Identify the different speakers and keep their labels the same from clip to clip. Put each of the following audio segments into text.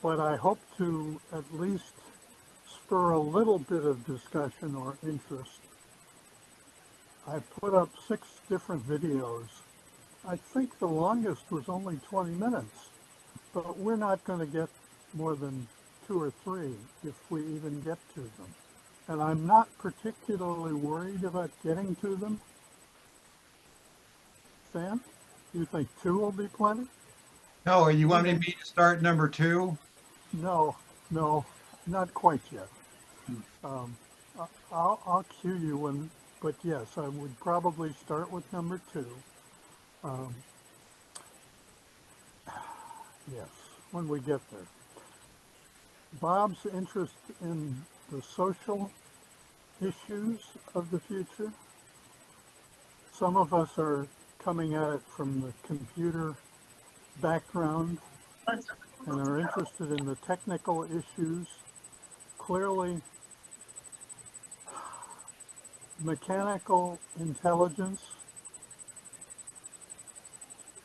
Speaker 1: but I hope to at least spur a little bit of discussion or interest. I put up 6 different videos. I think the longest was only 20 minutes, but we're not going to get more than 2 or 3 if we even get to them. And I'm not particularly worried about getting to them. Sam, you think 2 will be plenty?
Speaker 2: No, are you wanting me to start number 2?
Speaker 1: No, no, not quite yet. I'll cue you when, but yes, I would probably start with number 2. Um, yes, when we get there. Bob's interest in the social issues of the future. Some of us are coming at it from the computer background and are interested in the technical issues. Clearly, mechanical intelligence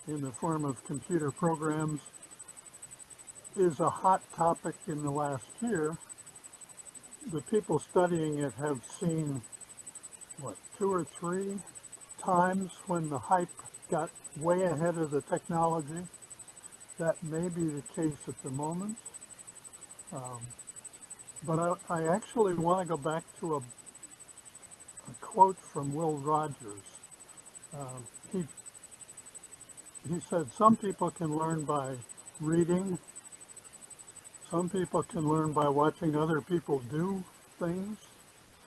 Speaker 1: in the form of computer programs is a hot topic in the last year. The people studying it have seen, what, 2 or 3 times when the hype got way ahead of the technology. That may be the case at the moment. But I actually want to go back to a quote from Will Rogers. He said, some people can learn by reading, some people can learn by watching other people do things,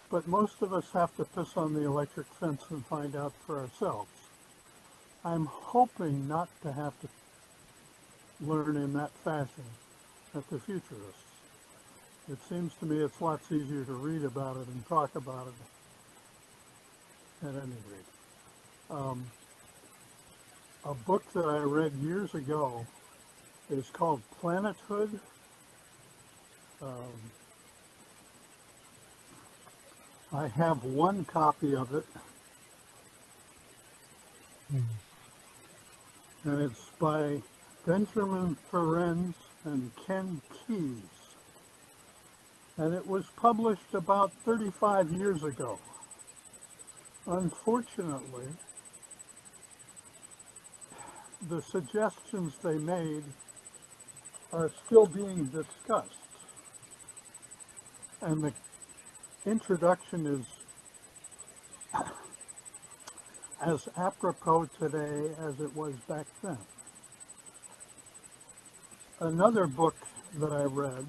Speaker 1: but most of us have to piss on the electric fence and find out for ourselves. I'm hoping not to have to learn in that fashion at the Futurists. It seems to me it's lots easier to read about it and talk about it at any rate. A book that I read years ago is called Planethood. I have one copy of it, and it's by Benjamin Ferencz and Ken Keyes. And it was published about 35 years ago. Unfortunately, the suggestions they made are still being discussed. And the introduction is as apropos today as it was back then. Another book that I read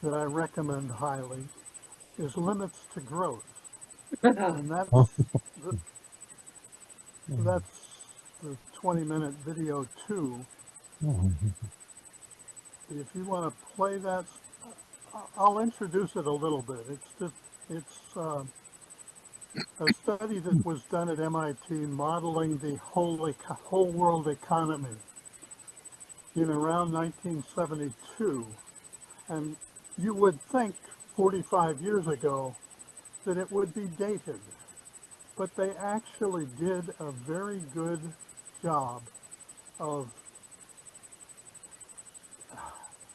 Speaker 1: that I recommend highly is Limits to Growth. And that's the 20-minute video 2. If you want to play that, I'll introduce it a little bit. It's a study that was done at MIT modeling the whole world economy in around 1972. And you would think 45 years ago that it would be dated, but they actually did a very good job of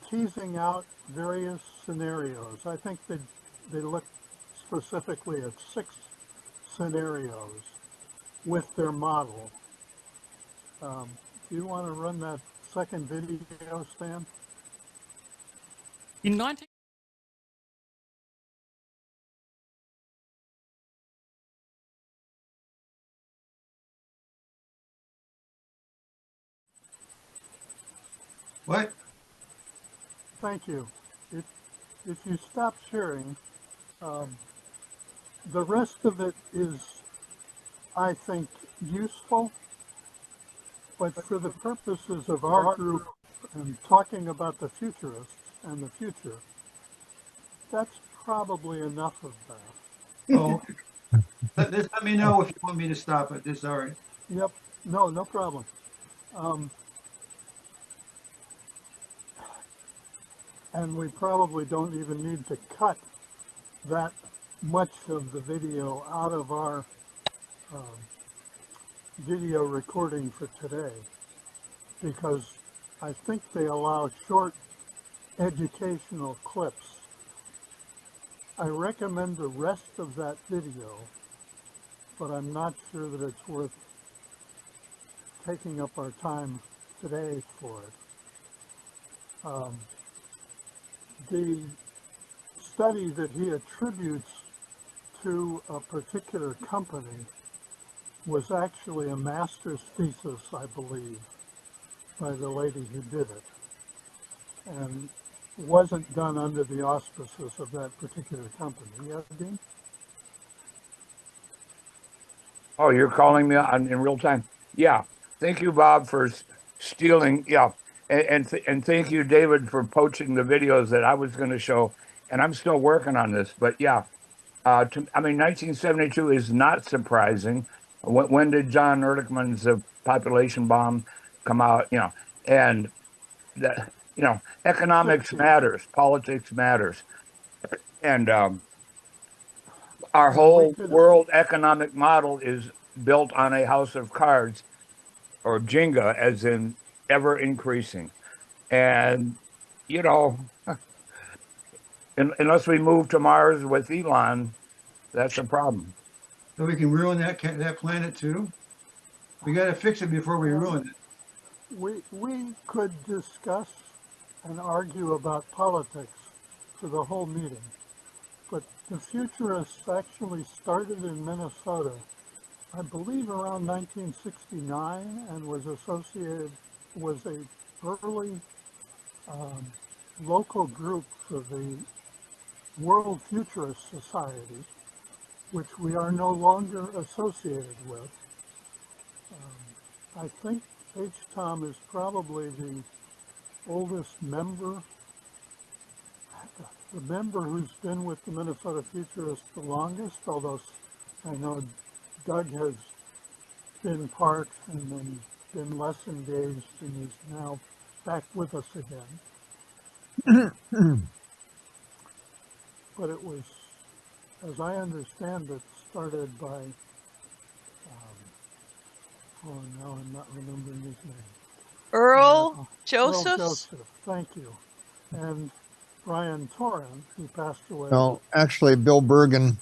Speaker 1: teasing out various scenarios. I think they looked specifically at 6 scenarios with their model. Do you want to run that second video, Stan?
Speaker 3: In 19...
Speaker 2: What?
Speaker 1: Thank you. If you stop sharing, the rest of it is, I think, useful, but for the purposes of our group and talking about the futurists and the future, that's probably enough of that.
Speaker 2: Oh, let me know if you want me to stop it. This is all right.
Speaker 1: Yep, no problem. And we probably don't even need to cut that much of the video out of our video recording for today, because I think they allow short educational clips. I recommend the rest of that video, but I'm not sure that it's worth taking up our time today for it. The study that he attributes to a particular company was actually a master's thesis, I believe, by the lady who did it, and wasn't done under the auspices of that particular company. Yeah, Dean?
Speaker 3: Oh, you're calling me on in real time? Yeah. Thank you, Bob, for stealing. Yeah. And thank you, David, for poaching the videos that I was going to show. And I'm still working on this. But yeah, I mean, 1972 is not surprising. When did John Ehrlichman's Population Bomb come out? You know, and that, you know, economics
Speaker 1: 60.
Speaker 3: matters, politics matters. And our
Speaker 1: And we
Speaker 3: whole
Speaker 1: could,
Speaker 3: world economic model is built on a house of cards, or Jenga, as in ever increasing. And, you know, unless we move to Mars with Elon, that's a problem.
Speaker 2: So we can ruin that planet too. We got to fix it before we
Speaker 1: well,
Speaker 2: ruin it.
Speaker 1: we could discuss and argue about politics for the whole meeting, but the Futurists actually started in Minnesota, I believe around 1969, and was a early local group for the World Futurist Society, which we are no longer associated with. I think H. Tom is probably the oldest member, the member who's been with the Minnesota Futurists the longest, although I know Doug has been part and then been less engaged and is now back with us again. But it was, as I understand it, started by, oh, now I'm not remembering his name.
Speaker 4: Earl
Speaker 1: Earl
Speaker 4: Josephs?
Speaker 1: Joseph, thank you. And Brian Toran, who passed away.
Speaker 5: No, actually, Bill Bergen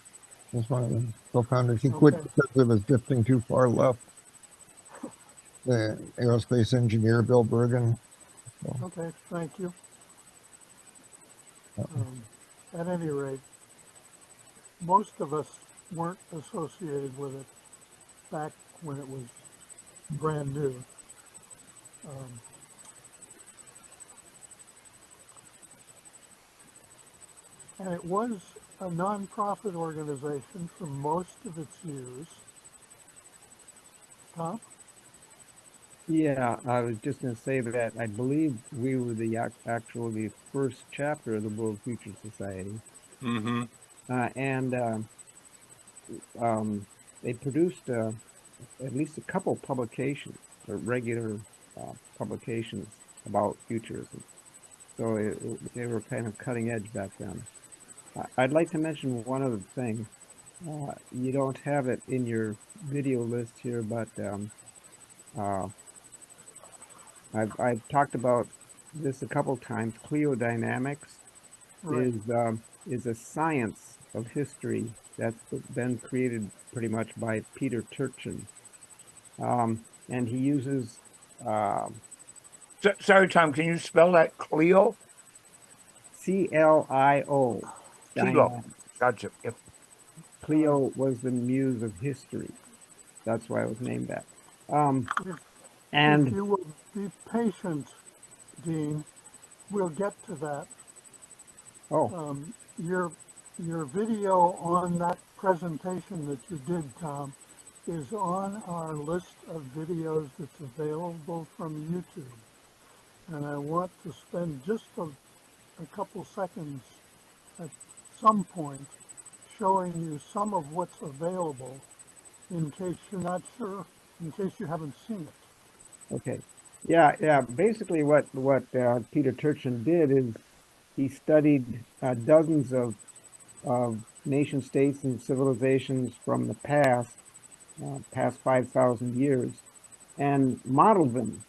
Speaker 5: was one of the co-founders. He quit
Speaker 1: Okay.
Speaker 5: because it was drifting too far left. The aerospace engineer, Bill Bergen. So,
Speaker 1: Okay, thank you. At any rate, most of us weren't associated with it back when it was brand new. And it was a nonprofit organization for most of its use. Tom?
Speaker 6: Yeah, I was just going to say that I believe we were the actually first chapter of the World Future Society,
Speaker 3: Mm-hmm.
Speaker 6: and they produced at least a couple publications, or regular publications about futurism. So they were kind of cutting edge back then. I'd like to mention one other thing. You don't have it in your video list here, but uh, I've talked about this a couple times. Cleodynamics
Speaker 1: Right.
Speaker 6: is a science of history that's been created pretty much by Peter Turchin, and he uses uh,
Speaker 3: Sorry, Tom, can you spell that? Cleo?
Speaker 6: CLIO.
Speaker 3: Kilo.
Speaker 6: Dynamics.
Speaker 3: Gotcha. Yep.
Speaker 6: Clio was the muse of history. That's why it was named that. Um,
Speaker 1: If, if
Speaker 6: and
Speaker 1: you will be patient, Dean, we'll get to that.
Speaker 6: oh,
Speaker 1: Your video on that presentation that you did, Tom, is on our list of videos that's available from YouTube. And I want to spend just a couple seconds at some point showing you some of what's available in case you're not sure, in case you haven't seen it.
Speaker 6: okay. Yeah. Basically, what Peter Turchin did is he studied dozens of nation states and civilizations from the past 5,000 years, and modeled them.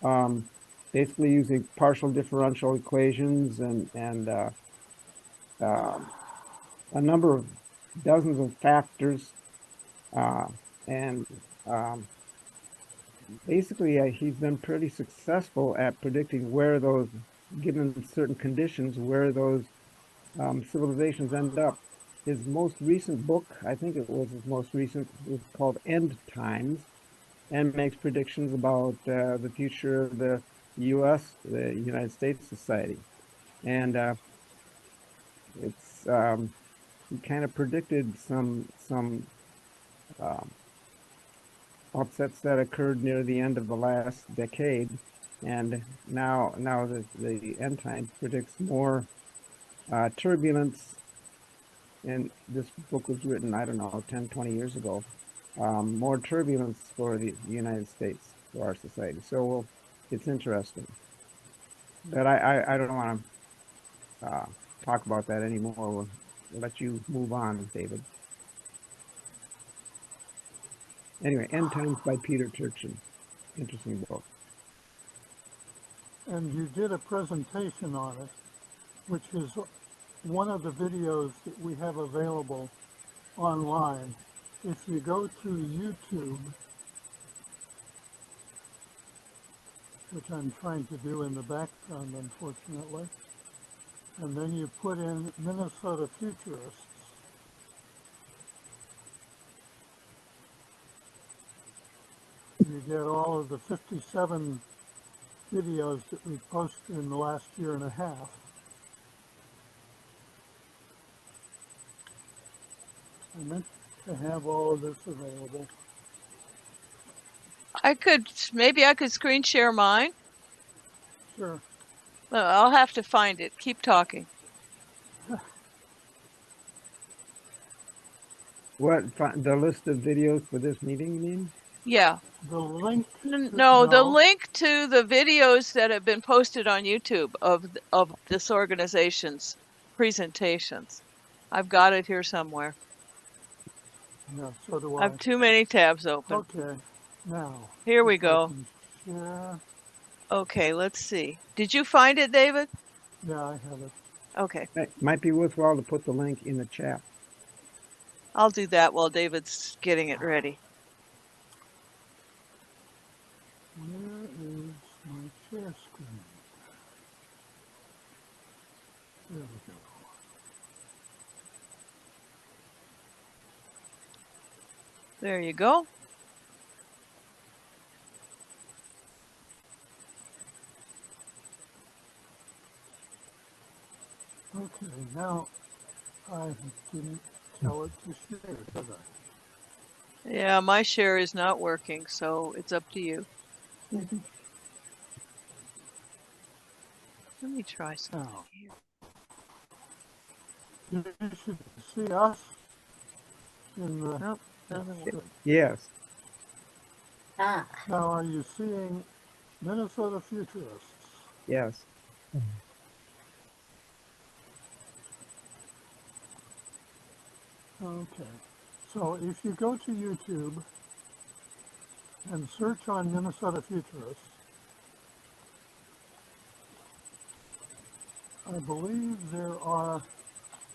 Speaker 6: Um, basically using partial differential equations and a number of dozens of factors. And basically, he's been pretty successful at predicting where those, given certain conditions, where those civilizations end up. His most recent book, I think it was his most recent, is called End Times, and makes predictions about the future of the U.S., the United States society. And it's he kind of predicted some upsets that occurred near the end of the last decade, and now the end times predicts more turbulence. And this book was written, I don't know, 10, 20 years ago. More turbulence for the United States, for our society. So it's interesting. But I don't want to talk about that anymore. We'll let you move on, David. Anyway, End Times by Peter Turchin. Interesting book.
Speaker 1: And you did a presentation on it, which is one of the videos that we have available online. If you go to YouTube, which I'm trying to do in the background, unfortunately, and then you put in Minnesota Futurists, you get all of the 57 videos that we've posted in the last year and a half. I meant to have all of this available.
Speaker 4: Maybe I could screen share mine.
Speaker 1: Sure.
Speaker 4: I'll have to find it. Keep talking.
Speaker 6: What, the list of videos for this meeting, you mean?
Speaker 4: Yeah.
Speaker 1: The link.
Speaker 4: No, the link to the videos that have been posted on YouTube of this organization's presentations. I've got it here somewhere.
Speaker 1: Yeah, so do I.
Speaker 4: I have too many tabs open.
Speaker 1: Okay, now.
Speaker 4: Here we go.
Speaker 1: Share.
Speaker 4: Okay, let's see. Did you find it, David?
Speaker 1: Yeah, I have it.
Speaker 4: Okay.
Speaker 6: It might be worthwhile to put the link in the chat.
Speaker 4: I'll do that while David's getting it ready.
Speaker 1: Where is my share screen? There we go.
Speaker 4: There you go.
Speaker 1: Okay, now I didn't tell it to share, did I?
Speaker 4: Yeah, my share is not working, so it's up to you. Let me try something here.
Speaker 1: You should see us in the...
Speaker 4: Nope, doesn't work.
Speaker 6: Yes.
Speaker 1: Now, are you seeing Minnesota Futurists?
Speaker 6: Yes.
Speaker 1: Okay, so if you go to YouTube and search on Minnesota Futurists, I believe there are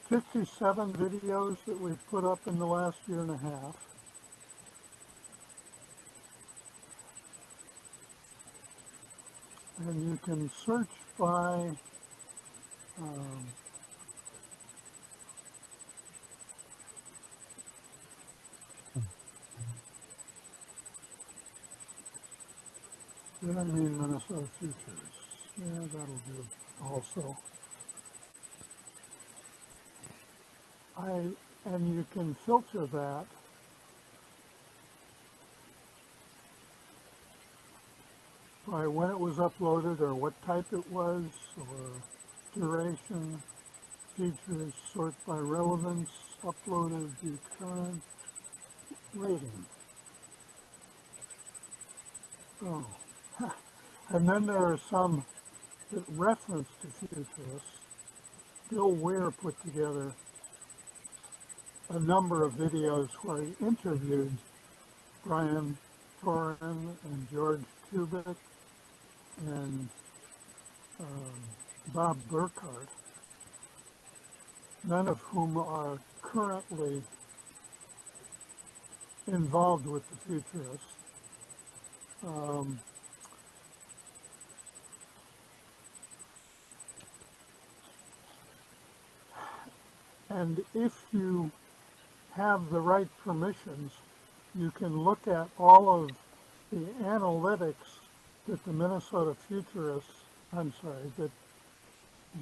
Speaker 1: 57 videos that we've put up in the last year and a half. And you can search by did I mean Minnesota Futurists? Yeah, that'll do also. And you can filter that by when it was uploaded or what type it was or duration, features, sort by relevance, uploaded, view current, rating. Oh, and then there are some that reference to Futurists. Bill Weir put together a number of videos where he interviewed Brian Torin and George Kubik and Bob Burkhardt, none of whom are currently involved with the Futurists. And if you have the right permissions, you can look at all of the analytics that the Minnesota Futurists, that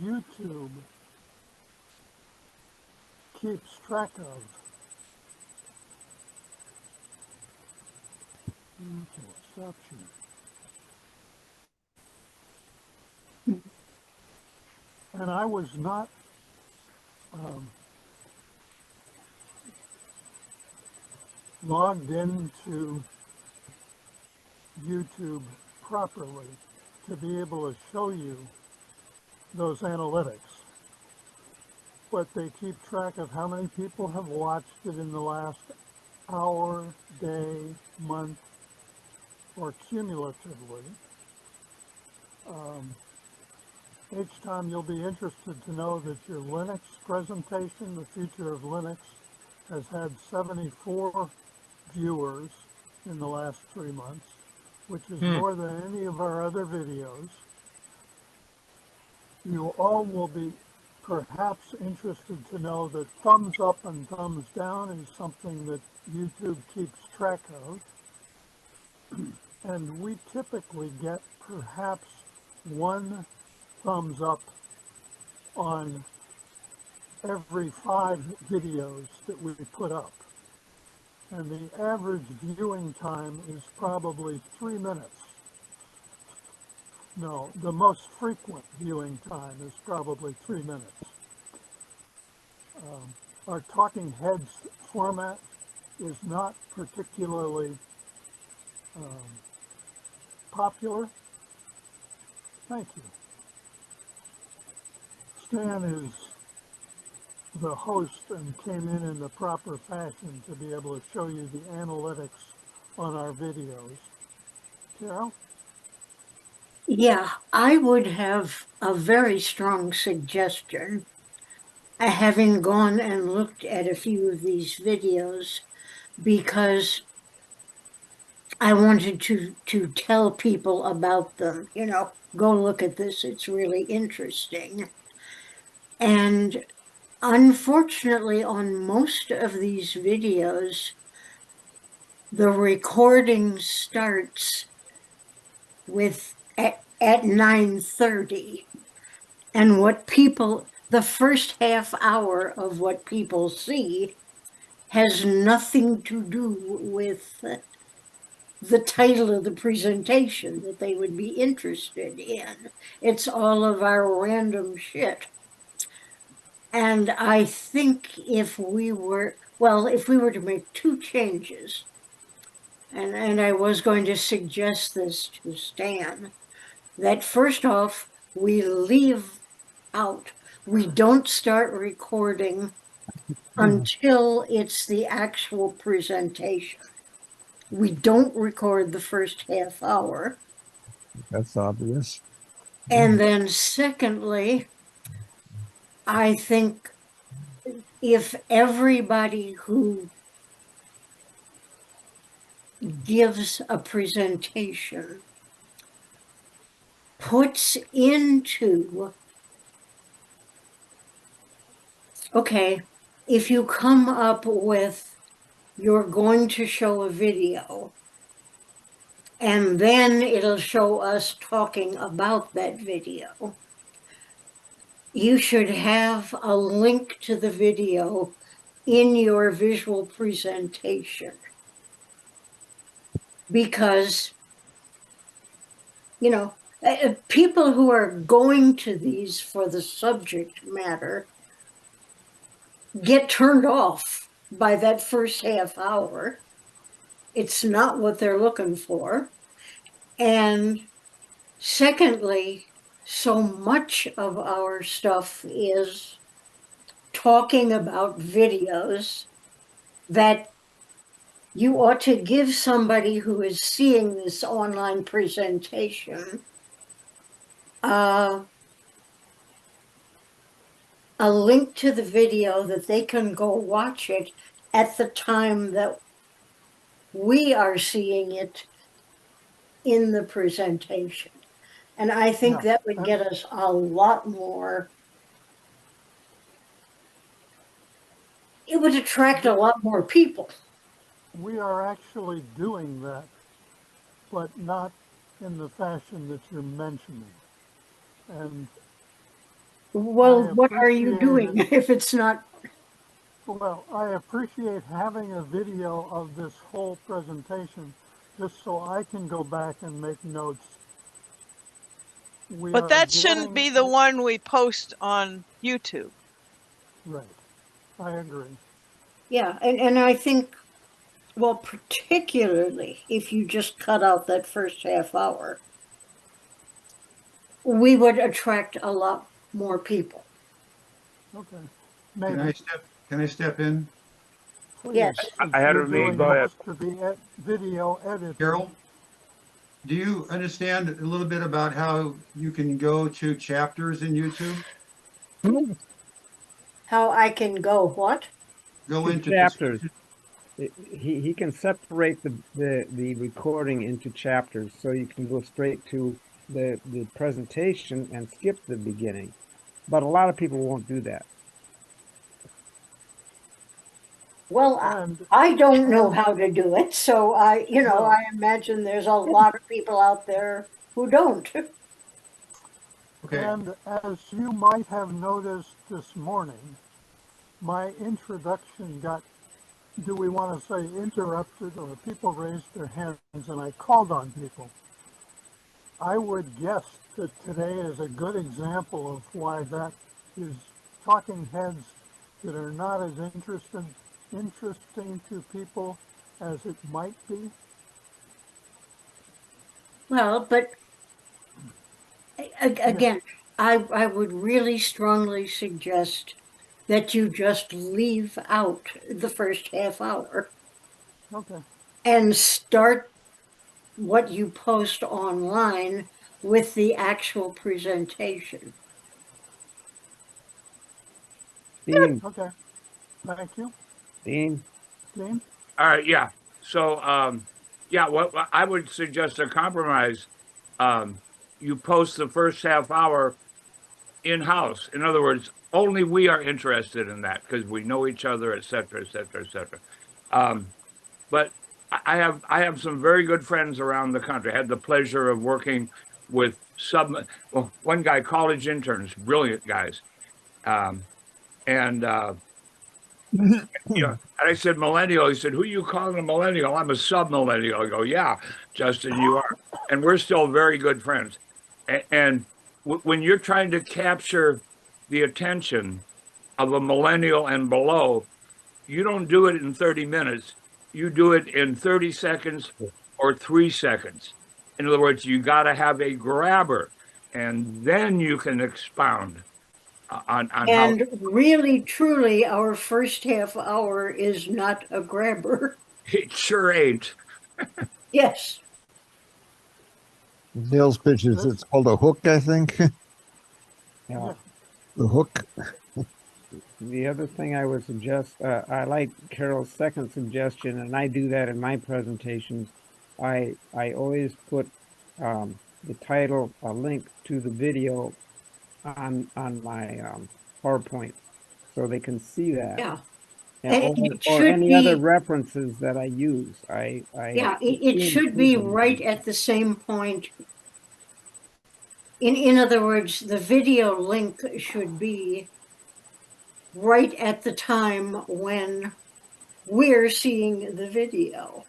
Speaker 1: YouTube keeps track of. Okay, stop share. And I was not logged into YouTube properly to be able to show you those analytics. But they keep track of how many people have watched it in the last hour, day, month, or cumulatively. Each time you'll be interested to know that your Linux presentation, The Future of Linux, has had 74 viewers in the last 3 months, which is more than any of our other videos. You all will be perhaps interested to know that thumbs up and thumbs down is something that YouTube keeps track of. And we typically get perhaps 1 thumbs up on every 5 videos that we put up. And the average viewing time is probably 3 minutes. No, the most frequent viewing time is probably 3 minutes. Our talking heads format is not particularly popular. Thank you. Stan is the host and came in the proper fashion to be able to show you the analytics on our videos. Carol?
Speaker 7: Yeah, I would have a very strong suggestion. Having gone and looked at a few of these videos, because I wanted to tell people about them, go look at this, it's really interesting. And unfortunately, on most of these videos, the recording starts with at 9:30. And the first half hour of what people see has nothing to do with the title of the presentation that they would be interested in. It's all of our random shit. And I think if we were to make 2 changes, and I was going to suggest this to Stan, that first off, we don't start recording until it's the actual presentation. We don't record the first half hour.
Speaker 5: That's obvious.
Speaker 7: And then secondly, I think if everybody who gives a presentation puts into, okay, if you come up with, you're going to show a video, and then it'll show us talking about that video, you should have a link to the video in your visual presentation. Because, people who are going to these for the subject matter get turned off by that first half hour. It's not what they're looking for. And secondly, so much of our stuff is talking about videos that you ought to give somebody who is seeing this online presentation a link to the video that they can go watch it at the time that we are seeing it in the presentation. And I think
Speaker 1: Yeah,
Speaker 7: that would
Speaker 1: and
Speaker 7: get us a lot more. It would attract a lot more people.
Speaker 1: we are actually doing that, but not in the fashion that you're mentioning. And
Speaker 7: Well,
Speaker 1: I
Speaker 7: what are you
Speaker 1: appreciate
Speaker 7: doing
Speaker 1: it.
Speaker 7: if it's not?
Speaker 1: Well, I appreciate having a video of this whole presentation just so I can go back and make notes. We
Speaker 4: But
Speaker 1: are
Speaker 4: that shouldn't
Speaker 1: getting
Speaker 4: be the one we post on YouTube.
Speaker 1: right. I agree.
Speaker 7: Yeah, and I think, well, particularly if you just cut out that first half hour, we would attract a lot more people.
Speaker 1: Okay.
Speaker 2: Can
Speaker 1: Maybe.
Speaker 2: I step in?
Speaker 7: Yes.
Speaker 1: Please, since
Speaker 3: Ahead
Speaker 1: you're
Speaker 3: of me,
Speaker 1: doing
Speaker 3: go ahead.
Speaker 1: most of the video editing.
Speaker 2: Carol, do you understand a little bit about how you can go to chapters in YouTube?
Speaker 7: How I can go what?
Speaker 2: Go
Speaker 6: Two
Speaker 2: into
Speaker 6: chapters. He can separate the recording into chapters, so you can go straight to the presentation and skip the beginning. But a lot of people won't do that.
Speaker 7: Well,
Speaker 1: And
Speaker 7: I don't know how to do it, so I
Speaker 1: no,
Speaker 7: imagine there's a lot of people out there who don't.
Speaker 2: Okay,
Speaker 1: and as you might have noticed this morning, my introduction got, do we want to say interrupted, or people raised their hands and I called on people. I would guess that today is a good example of why that is talking heads that are not as interesting to people as it might be.
Speaker 7: Well, but
Speaker 1: Yeah,
Speaker 7: again, I would really strongly suggest that you just leave out the first half hour
Speaker 1: okay.
Speaker 7: and start what you post online with the actual presentation.
Speaker 6: Dean,
Speaker 1: Okay, thank you.
Speaker 6: Dean,
Speaker 1: Dean?
Speaker 3: All right, yeah. So, yeah, what I would suggest a compromise. You post the first half hour in-house. In other words, only we are interested in that because we know each other, et cetera, et cetera, et cetera. But I have some very good friends around the country. I had the pleasure of working with one guy, college interns, brilliant guys. And you know, and I said millennial. He said, "Who are you calling a millennial?" I'm a sub-millennial. I go, "Yeah, Justin, you are," and we're still very good friends. And when you're trying to capture the attention of a millennial and below, you don't do it in 30 minutes. You do it in 30 seconds or 3 seconds. In other words, you got to have a grabber, and then you can expound on how
Speaker 7: And really, truly, our first half hour is not a grabber.
Speaker 3: it sure ain't.
Speaker 7: Yes.
Speaker 5: Sales pitches,
Speaker 1: This,
Speaker 5: it's called a hook, I think.
Speaker 7: Yeah.
Speaker 5: The hook.
Speaker 6: the other thing I would suggest, I like Carol's second suggestion, and I do that in my presentations. I always put the title, a link to the video on my PowerPoint, so they can see that.
Speaker 7: Yeah.
Speaker 6: Yeah,
Speaker 7: And it
Speaker 6: or
Speaker 7: should
Speaker 6: any other
Speaker 7: be,
Speaker 6: references that I use. I
Speaker 7: yeah, it should be
Speaker 6: include them.
Speaker 7: right at the same point. In other words, the video link should be right at the time when we're seeing the video,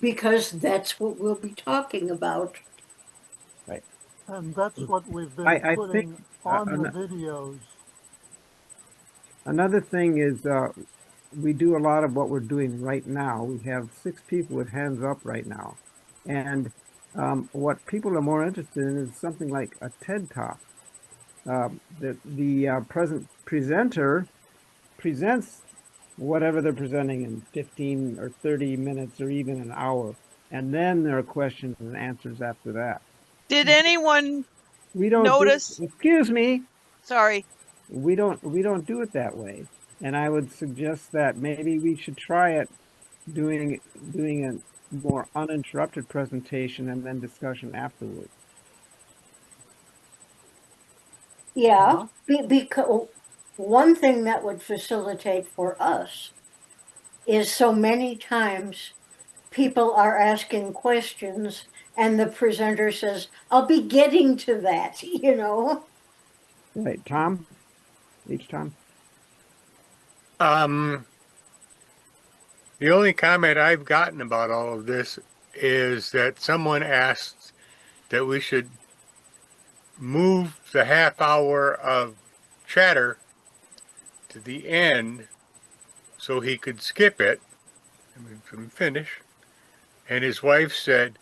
Speaker 7: because that's what we'll be talking about.
Speaker 6: Right.
Speaker 1: and that's what we've been
Speaker 6: I think
Speaker 1: putting on the videos.
Speaker 6: another thing is we do a lot of what we're doing right now. We have 6 people with hands up right now. And what people are more interested in is something like a TED Talk. The present presenter presents whatever they're presenting in 15 or 30 minutes or even an hour. And then there are questions and answers after that.
Speaker 4: Did anyone
Speaker 6: We don't
Speaker 4: notice.
Speaker 6: excuse me.
Speaker 4: Sorry.
Speaker 6: We don't do it that way. And I would suggest that maybe we should try it doing a more uninterrupted presentation and then discussion afterwards.
Speaker 7: Yeah, because one thing that would facilitate for us is so many times people are asking questions and the presenter says, I'll be getting to that, you know?
Speaker 6: Right, Tom? Tom?
Speaker 8: The only comment I've gotten about all of this is that someone asked that we should move the half hour of chatter to the end so he could skip it and finish. And his wife said,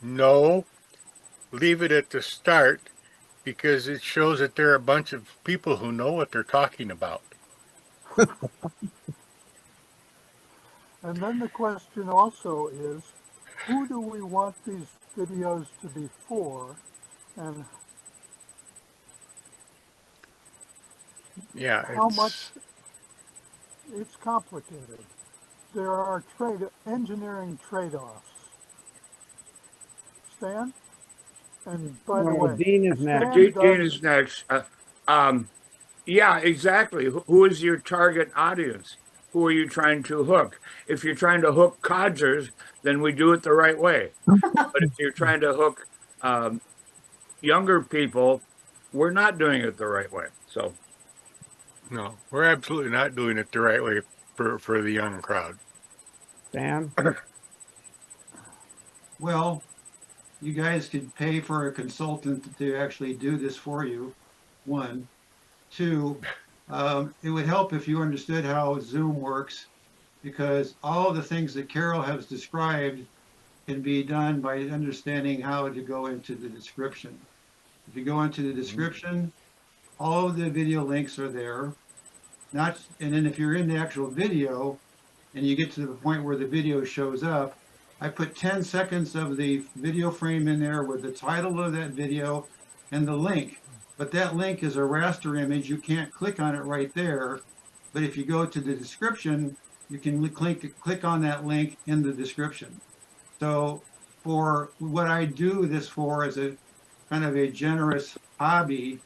Speaker 8: no, leave it at the start because it shows that there are a bunch of people who know what they're talking about.
Speaker 1: And then the question also is, who do we want these videos to be for? And
Speaker 8: Yeah,
Speaker 1: how much? It's complicated. There are engineering trade-offs. Stan? And by the way,
Speaker 6: Dean is next.
Speaker 3: Dean is next. Yeah, exactly. Who is your target audience? Who are you trying to hook? If you're trying to hook codgers, then we do it the right way. But if you're trying to hook younger people, we're not doing it the right way. So,
Speaker 8: no, we're absolutely not doing it the right way for the young crowd.
Speaker 6: Stan?
Speaker 2: Well, you guys could pay for a consultant to actually do this for you, one. Two, it would help if you understood how Zoom works, because all of the things that Carol has described can be done by understanding how to go into the description. If you go into the description, all of the video links are there. And then if you're in the actual video and you get to the point where the video shows up, I put 10 seconds of the video frame in there with the title of that video and the link. But that link is a raster image. You can't click on it right there. But if you go to the description, you can click on that link in the description. So for what I do this for as a kind of a generous hobby,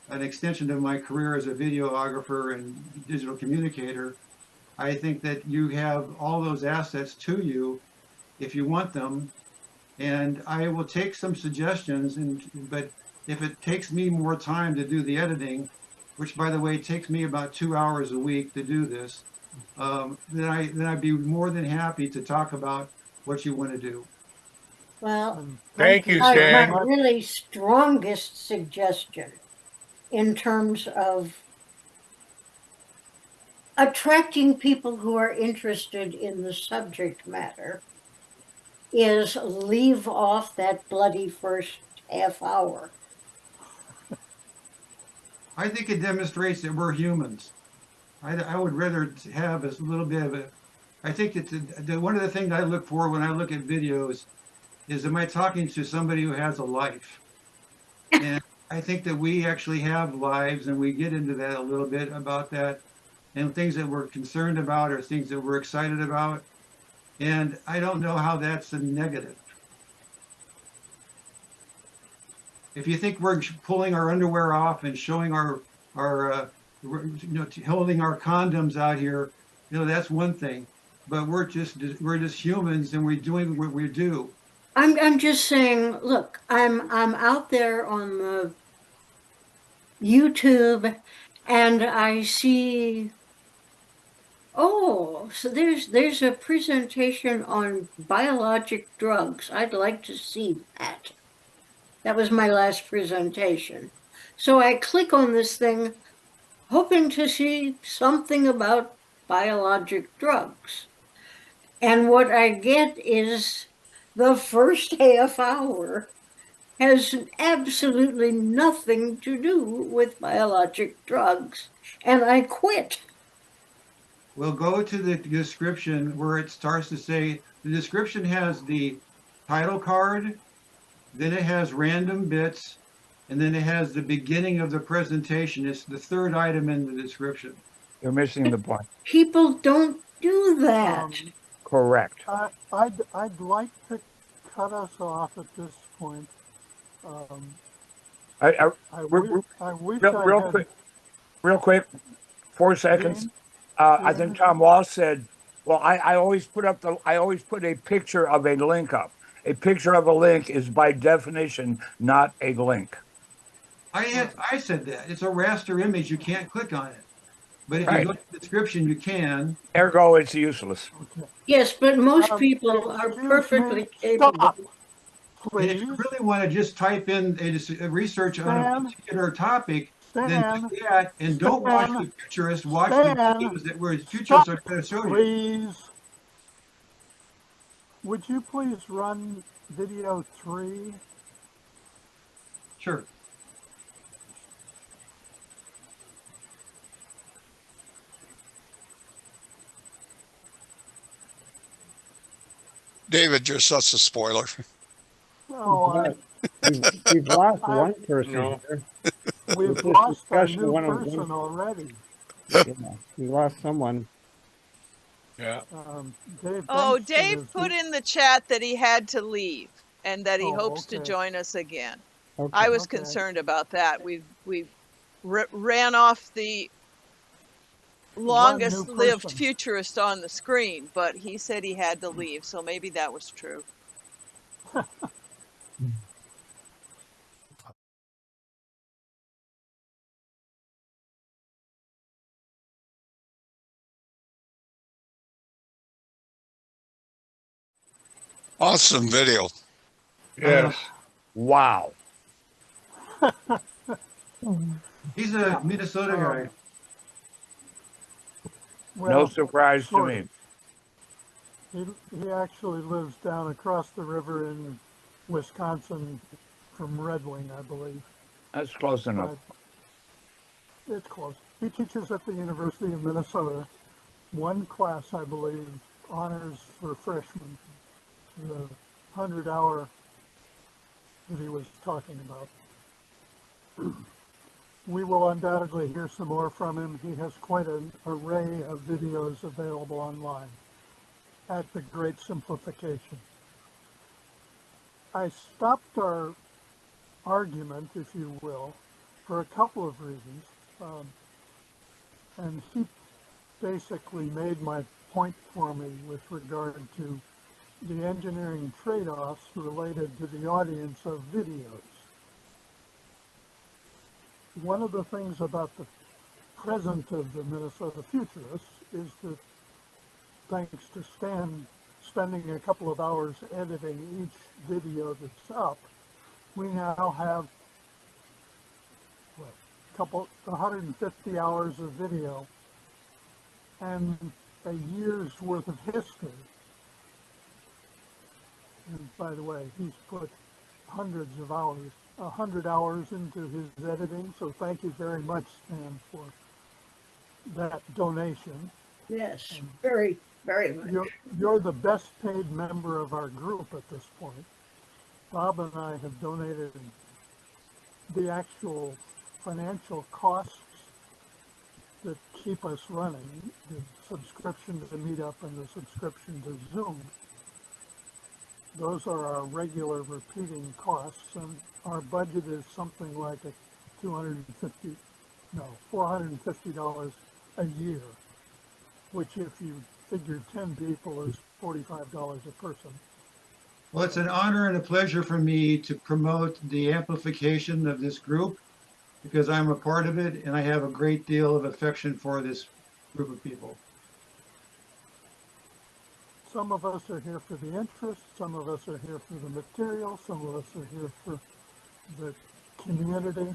Speaker 2: an extension of my career as a videographer and digital communicator, I think that you have all those assets to you if you want them. And I will take some suggestions, but if it takes me more time to do the editing, which by the way takes me about 2 hours a week to do this, then I'd be more than happy to talk about what you want to do.
Speaker 7: Well,
Speaker 8: Thank you,
Speaker 7: my
Speaker 8: Stan.
Speaker 7: really strongest suggestion in terms of attracting people who are interested in the subject matter is leave off that bloody first half hour.
Speaker 2: I think it demonstrates that we're humans. I would rather have a little bit of I think that one of the things I look for when I look at videos is, am I talking to somebody who has a life? And I think that we actually have lives, and we get into that a little bit about that, and things that we're concerned about or things that we're excited about. And I don't know how that's a negative. If you think we're pulling our underwear off and showing our holding our condoms out here, that's one thing. But we're just humans, and we're doing what we do.
Speaker 7: I'm just saying, look, I'm out there on the YouTube and I see, oh, so there's a presentation on biologic drugs. I'd like to see that. That was my last presentation. So I click on this thing hoping to see something about biologic drugs. And what I get is the first half hour has absolutely nothing to do with biologic drugs, and I quit.
Speaker 2: We'll go to the description where it starts to say, the description has the title card, then it has random bits, and then it has the beginning of the presentation. It's the third item in the description.
Speaker 3: You're missing the point.
Speaker 7: People don't do that.
Speaker 3: Correct.
Speaker 1: I'd like to cut us off at this point.
Speaker 3: I,
Speaker 1: I
Speaker 3: real,
Speaker 1: wish
Speaker 3: real
Speaker 1: I had
Speaker 3: quick, 4 seconds.
Speaker 1: Dean,
Speaker 3: I
Speaker 1: Dean?
Speaker 3: think Tom Walsh said, well, I always put a picture of a link up. A picture of a link is by definition not a link.
Speaker 2: I said that. It's a raster image. You can't click on it. But if
Speaker 3: Right.
Speaker 2: you go to the description, you can.
Speaker 3: Ergo, it's useless.
Speaker 1: Okay.
Speaker 7: Yes, but most people are
Speaker 1: Excuse
Speaker 7: perfectly
Speaker 1: me.
Speaker 7: capable.
Speaker 1: Stop,
Speaker 2: And if you
Speaker 1: please.
Speaker 2: really want to just type in a research on a
Speaker 1: Stan,
Speaker 2: particular topic, then
Speaker 1: Stan,
Speaker 2: do that. And don't watch
Speaker 1: Stan,
Speaker 2: the Futurists. Watch the
Speaker 1: Stan,
Speaker 2: videos that where Futurists
Speaker 1: stop,
Speaker 2: are going to show you.
Speaker 1: please. Would you please run video 3?
Speaker 2: Sure.
Speaker 9: David, you're such a spoiler.
Speaker 1: Oh,
Speaker 6: We've lost one person
Speaker 8: No.
Speaker 6: here.
Speaker 1: we've
Speaker 6: This
Speaker 1: lost our
Speaker 6: discussion
Speaker 1: new
Speaker 6: went on
Speaker 1: person
Speaker 6: one-
Speaker 1: already.
Speaker 6: Yeah, we lost someone.
Speaker 8: Yeah.
Speaker 1: Dave
Speaker 4: Oh,
Speaker 1: Benston
Speaker 4: Dave
Speaker 1: is
Speaker 4: put
Speaker 1: the-
Speaker 4: in the chat that he had to leave and that he
Speaker 1: Oh,
Speaker 4: hopes to
Speaker 1: okay.
Speaker 4: join us again.
Speaker 6: Okay.
Speaker 4: I was
Speaker 1: Okay.
Speaker 4: concerned about that. We ran off the longest lived
Speaker 1: person.
Speaker 4: futurist on the screen, but he said he had to leave, so maybe that was true.
Speaker 9: Awesome video.
Speaker 8: Yes.
Speaker 3: Wow.
Speaker 2: He's a Minnesota guy.
Speaker 1: Well,
Speaker 3: No surprise to
Speaker 1: sort
Speaker 3: me.
Speaker 1: of. He actually lives down across the river in Wisconsin from Red Wing, I believe.
Speaker 3: That's close enough.
Speaker 1: But it's close. He teaches at the University of Minnesota. One class, I believe, honors for freshmen, the 100-hour that he was talking about. We will undoubtedly hear some more from him. He has quite an array of videos available online at the Great Simplification. I stopped our argument, if you will, for a couple of reasons. And he basically made my point for me with regard to the engineering trade-offs related to the audience of videos. One of the things about the present of the Minnesota Futurists is that thanks to Stan spending a couple of hours editing each video that's up, we now have 150 hours of video and a year's worth of history. And by the way, he's put hundreds of hours, 100 hours into his editing, so thank you very much, Stan, for that donation.
Speaker 7: Yes, very, very much.
Speaker 1: You're the best paid member of our group at this point. Bob and I have donated the actual financial costs that keep us running, the subscription to Meetup and the subscription to Zoom. Those are our regular repeating costs, and our budget is something like $450 a year, which if you figure 10 people is $45 a person.
Speaker 2: Well, it's an honor and a pleasure for me to promote the amplification of this group because I'm a part of it and I have a great deal of affection for this group of people.
Speaker 1: Some of us are here for the interest, some of us are here for the material, some of us are here for the community.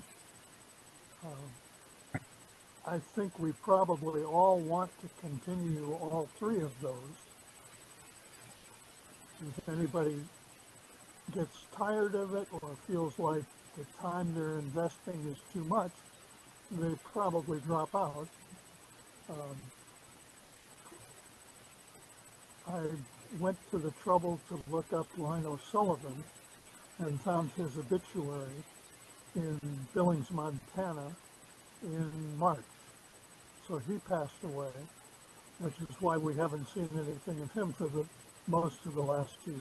Speaker 1: I think we probably all want to continue all three of those. If anybody gets tired of it or feels like the time they're investing is too much, they probably drop out. I went to the trouble to look up Lino Sullivan and found his obituary, in Billings, Montana in March. So he passed away, which is why we haven't seen anything of him for most of the last year.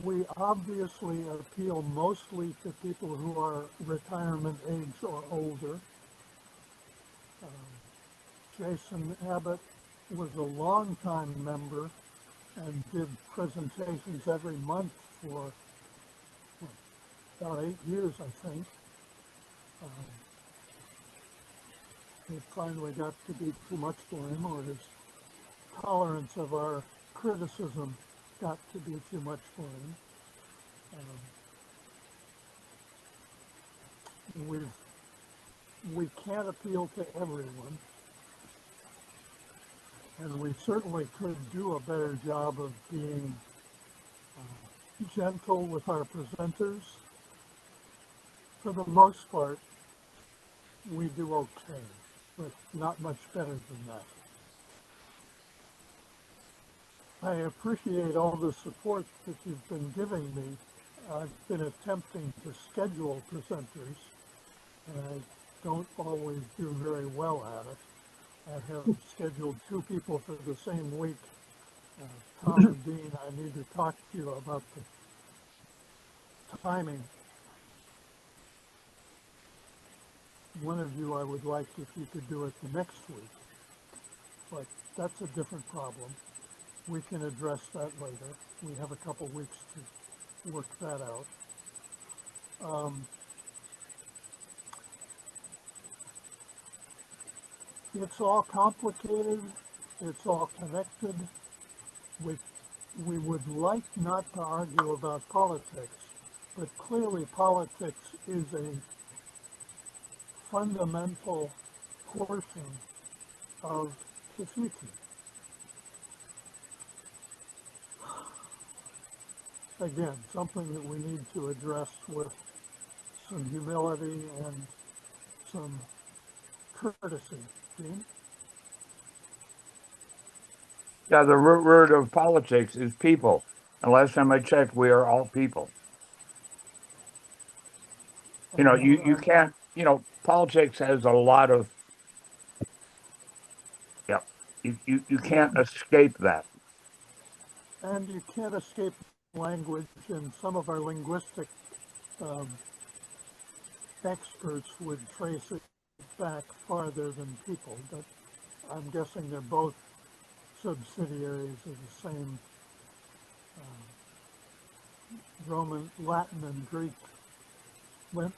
Speaker 1: We obviously appeal mostly to people who are retirement age or older. Jason Abbott was a longtime member and did presentations every month for about 8 years, I think. It finally got to be too much for him, or his tolerance of our criticism got to be too much for him. We can't appeal to everyone, and we certainly could do a better job of being gentle with our presenters. For the most part, we do okay, but not much better than that. I appreciate all the support that you've been giving me. I've been attempting to schedule presenters, and I don't always do very well at it. I have scheduled 2 people for the same week. Tom and Dean, I need to talk to you about the timing. One of you I would like if you could do it the next week, but that's a different problem. We can address that later. We have a couple weeks to work that out. It's all complicated. It's all connected. We would like not to argue about politics, but clearly politics is a fundamental portion of the future. Again, something that we need to address with some humility and some courtesy. Dean?
Speaker 3: Yeah, the root word of politics is people. And last time I checked, we are all people. You know, you can't, politics has a lot of, yeah, you can't escape that.
Speaker 1: And you can't escape language, and some of our linguistic experts would trace it back farther than people, but I'm guessing they're both subsidiaries of the same Roman, Latin, and Greek. Lynn?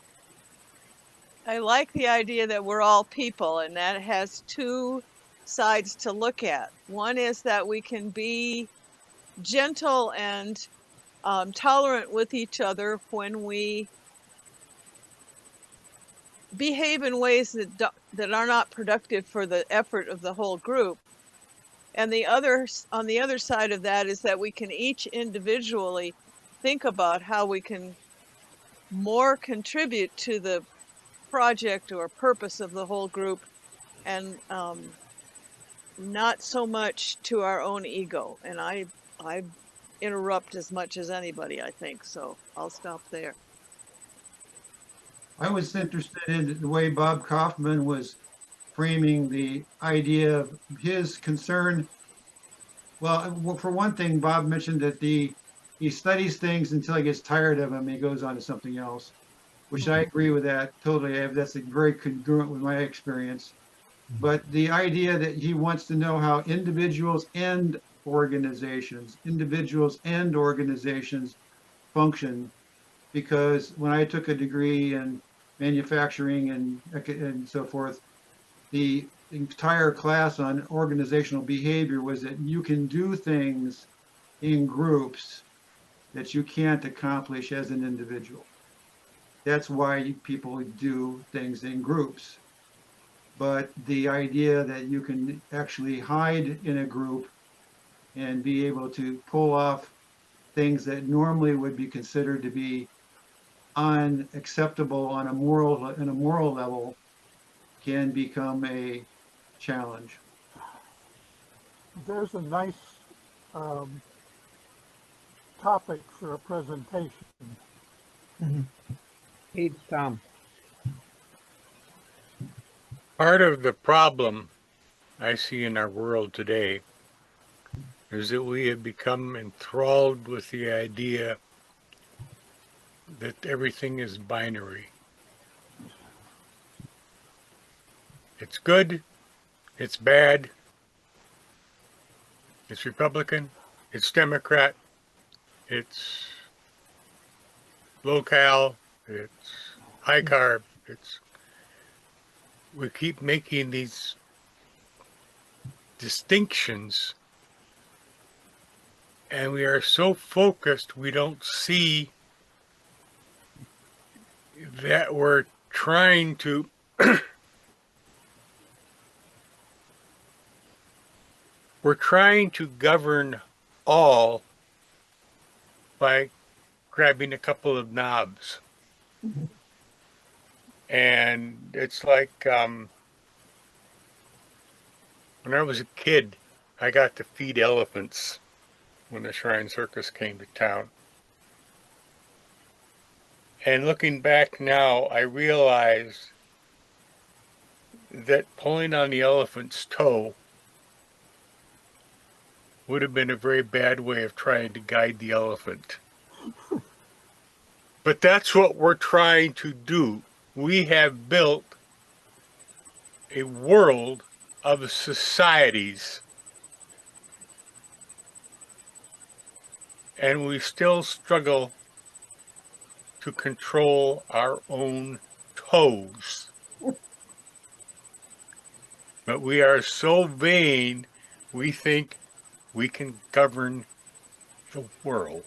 Speaker 4: I like the idea that we're all people, and that has 2 sides to look at. One is that we can be gentle and tolerant with each other when we behave in ways that are not productive for the effort of the whole group. And on the other side of that is that we can each individually think about how we can more contribute to the project or purpose of the whole group, and not so much to our own ego. And I interrupt as much as anybody, I think, so I'll stop there.
Speaker 2: I was interested in the way Bob Kaufman was framing the idea of his concern. Well, for one thing, Bob mentioned that he studies things until he gets tired of them and he goes on to something else, which I agree with that totally. That's very congruent with my experience. But the idea that he wants to know how individuals and organizations function, because when I took a degree in manufacturing and so forth, the entire class on organizational behavior was that you can do things in groups that you can't accomplish as an individual. That's why people do things in groups. But the idea that you can actually hide in a group and be able to pull off things that normally would be considered to be unacceptable on a moral level can become a challenge.
Speaker 1: There's a nice topic for a presentation.
Speaker 6: Hey, Tom.
Speaker 8: Part of the problem I see in our world today is that we have become enthralled with the idea that everything is binary. It's good, it's bad, it's Republican, it's Democrat, it's low cal, it's high carb, we keep making these distinctions, and we are so focused we don't see that we're trying to we're trying to govern all by grabbing a couple of knobs. And it's like when I was a kid, I got to feed elephants when the Shrine Circus came to town. And looking back now, I realize that pulling on the elephant's toe would have been a very bad way of trying to guide the elephant. But that's what we're trying to do. We have built a world of societies, and we still struggle to control our own toes. But we are so vain, we think we can govern the world.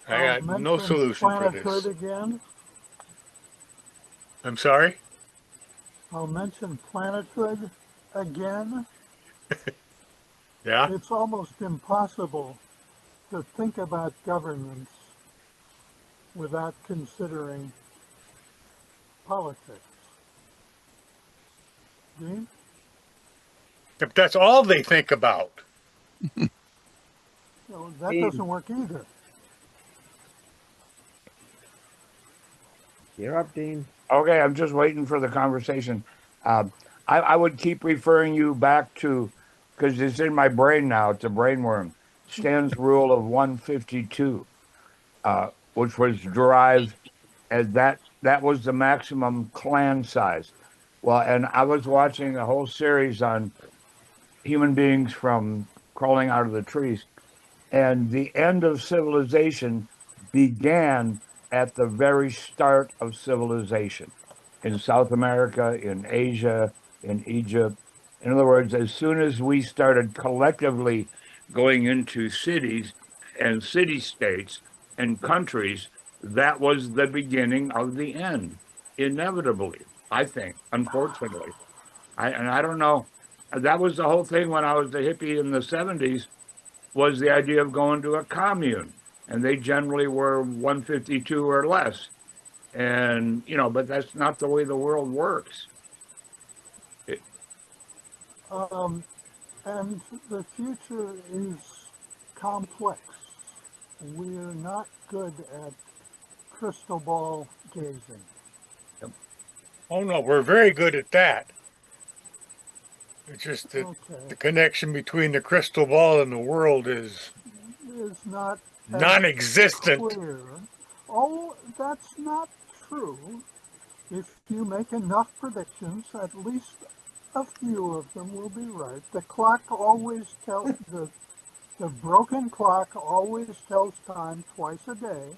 Speaker 8: I got no
Speaker 1: mention
Speaker 8: solution for
Speaker 1: planethood
Speaker 8: this.
Speaker 1: again.
Speaker 8: I'm sorry?
Speaker 1: I'll mention planethood again.
Speaker 8: Yeah?
Speaker 1: It's almost impossible to think about governance without considering politics. Gene?
Speaker 8: If that's all they think about.
Speaker 1: No, that
Speaker 6: Hey.
Speaker 1: doesn't work either.
Speaker 6: You're up, Dean.
Speaker 3: Okay, I'm just waiting for the conversation. I would keep referring you back to, because it's in my brain now, it's a brainworm, Stan's rule of 152, which was derived as that was the maximum clan size. Well, and I was watching a whole series on human beings from crawling out of the trees, and the end of civilization began at the very start of civilization in South America, in Asia, in Egypt. In other words, as soon as we started collectively going into cities and city states and countries, that was the beginning of the end, inevitably, I think, unfortunately. I don't know. That was the whole thing when I was a hippie in the 70s, was the idea of going to a commune. And they generally were 152 or less. And, but that's not the way the world works.
Speaker 1: And the future is complex. We're not good at crystal ball gazing.
Speaker 8: Oh no, we're very good at that. It's just that
Speaker 1: Okay.
Speaker 8: the connection between the crystal ball and the world is
Speaker 1: Is not as
Speaker 8: non-existent.
Speaker 1: clear. Oh, that's not true. If you make enough predictions, at least a few of them will be right. The clock always tells, the broken clock always tells time twice a day.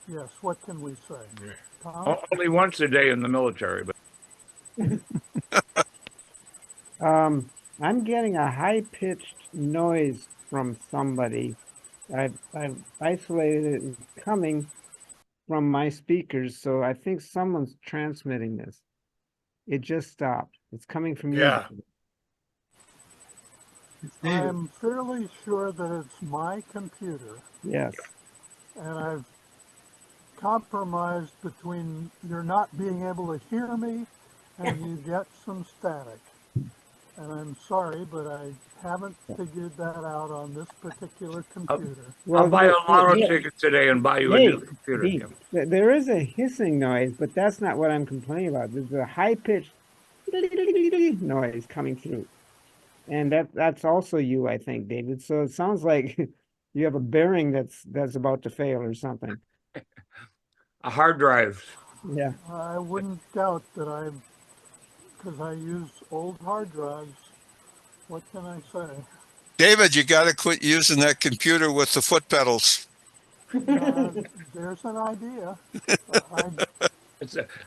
Speaker 1: Yes, what can we say? Tom?
Speaker 3: Only once a day in the military, but
Speaker 6: I'm getting a high-pitched noise from somebody. I've isolated it and coming from my speakers, so I think someone's transmitting this. It just stopped. It's coming from you.
Speaker 8: Yeah.
Speaker 2: It's David.
Speaker 1: I'm fairly sure that it's my computer,
Speaker 6: Yes.
Speaker 1: and I've compromised between you're not being able to hear me and you get some static. And I'm sorry, but I haven't figured that out on this particular computer.
Speaker 3: I'll buy a lotto
Speaker 6: there-
Speaker 3: ticket today and buy you a new computer.
Speaker 6: Dave, there is a hissing noise, but that's not what I'm complaining about. There's a high-pitched noise coming through. And that's also you, I think, David. So it sounds like you have a bearing that's about to fail or something.
Speaker 3: A hard drive.
Speaker 6: Yeah.
Speaker 1: I wouldn't doubt that because I use old hard drives. What can I say?
Speaker 9: David, you got to quit using that computer with the foot pedals.
Speaker 1: There's an idea.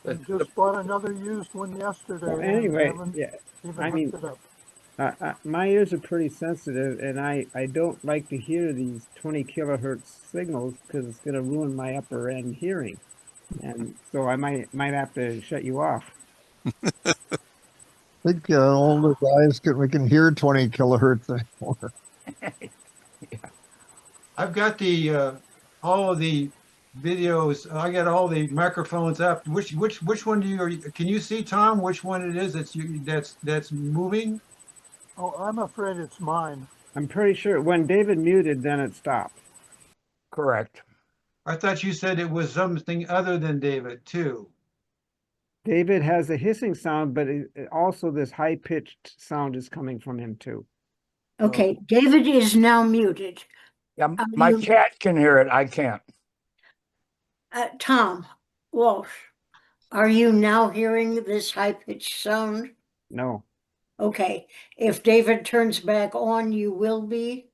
Speaker 1: I just bought another used one yesterday
Speaker 6: Well,
Speaker 1: and
Speaker 6: anyway,
Speaker 1: haven't
Speaker 6: yeah.
Speaker 1: even
Speaker 6: I mean,
Speaker 1: hooked it up.
Speaker 6: my ears are pretty sensitive, and I don't like to hear these 20 kilohertz signals because it's going to ruin my upper end hearing, and so I might have to shut you off.
Speaker 5: I think older guys we can hear 20 kilohertz anymore.
Speaker 2: I've got the all of the videos. I got all the microphones up. Which one do you can you see, Tom? Which one it is that's moving?
Speaker 1: Oh, I'm afraid it's mine.
Speaker 6: I'm pretty sure when David muted, then it stopped.
Speaker 3: Correct.
Speaker 2: I thought you said it was something other than David too.
Speaker 6: David has a hissing sound, but also this high-pitched sound is coming from him too.
Speaker 7: Okay, David is now muted.
Speaker 3: Yeah, my cat can hear it. I can't.
Speaker 7: Tom Walsh, are you now hearing this high-pitched sound?
Speaker 6: No.
Speaker 7: Okay, if David turns back on, you will be?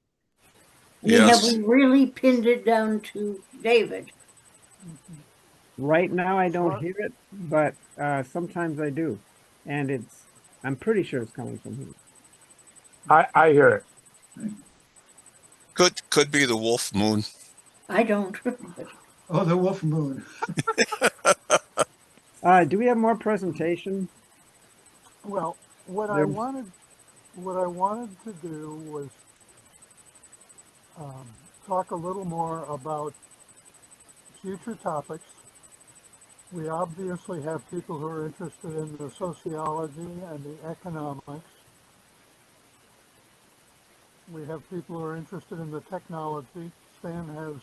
Speaker 7: I mean,
Speaker 9: Yes.
Speaker 7: have we really pinned it down to David?
Speaker 6: Right now, I don't hear it, but sometimes I do, and I'm pretty sure it's coming from him.
Speaker 3: I hear it.
Speaker 9: Could be the wolf moon.
Speaker 7: I don't.
Speaker 2: Oh, the wolf moon.
Speaker 6: Do we have more presentation?
Speaker 1: Well, what I wanted to do was talk a little more about future topics. We obviously have people who are interested in the sociology and the economics. We have people who are interested in the technology. Stan has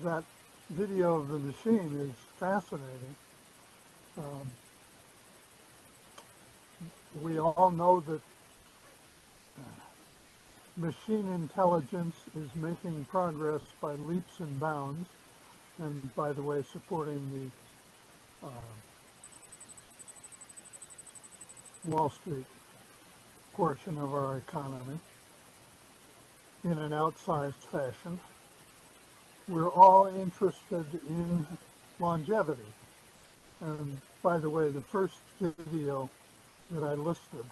Speaker 1: that video of the machine is fascinating. We all know that machine intelligence is making progress by leaps and bounds, and by the way, supporting the Wall Street portion of our economy in an outsized fashion. We're all interested in longevity. And by the way, the first video that I listed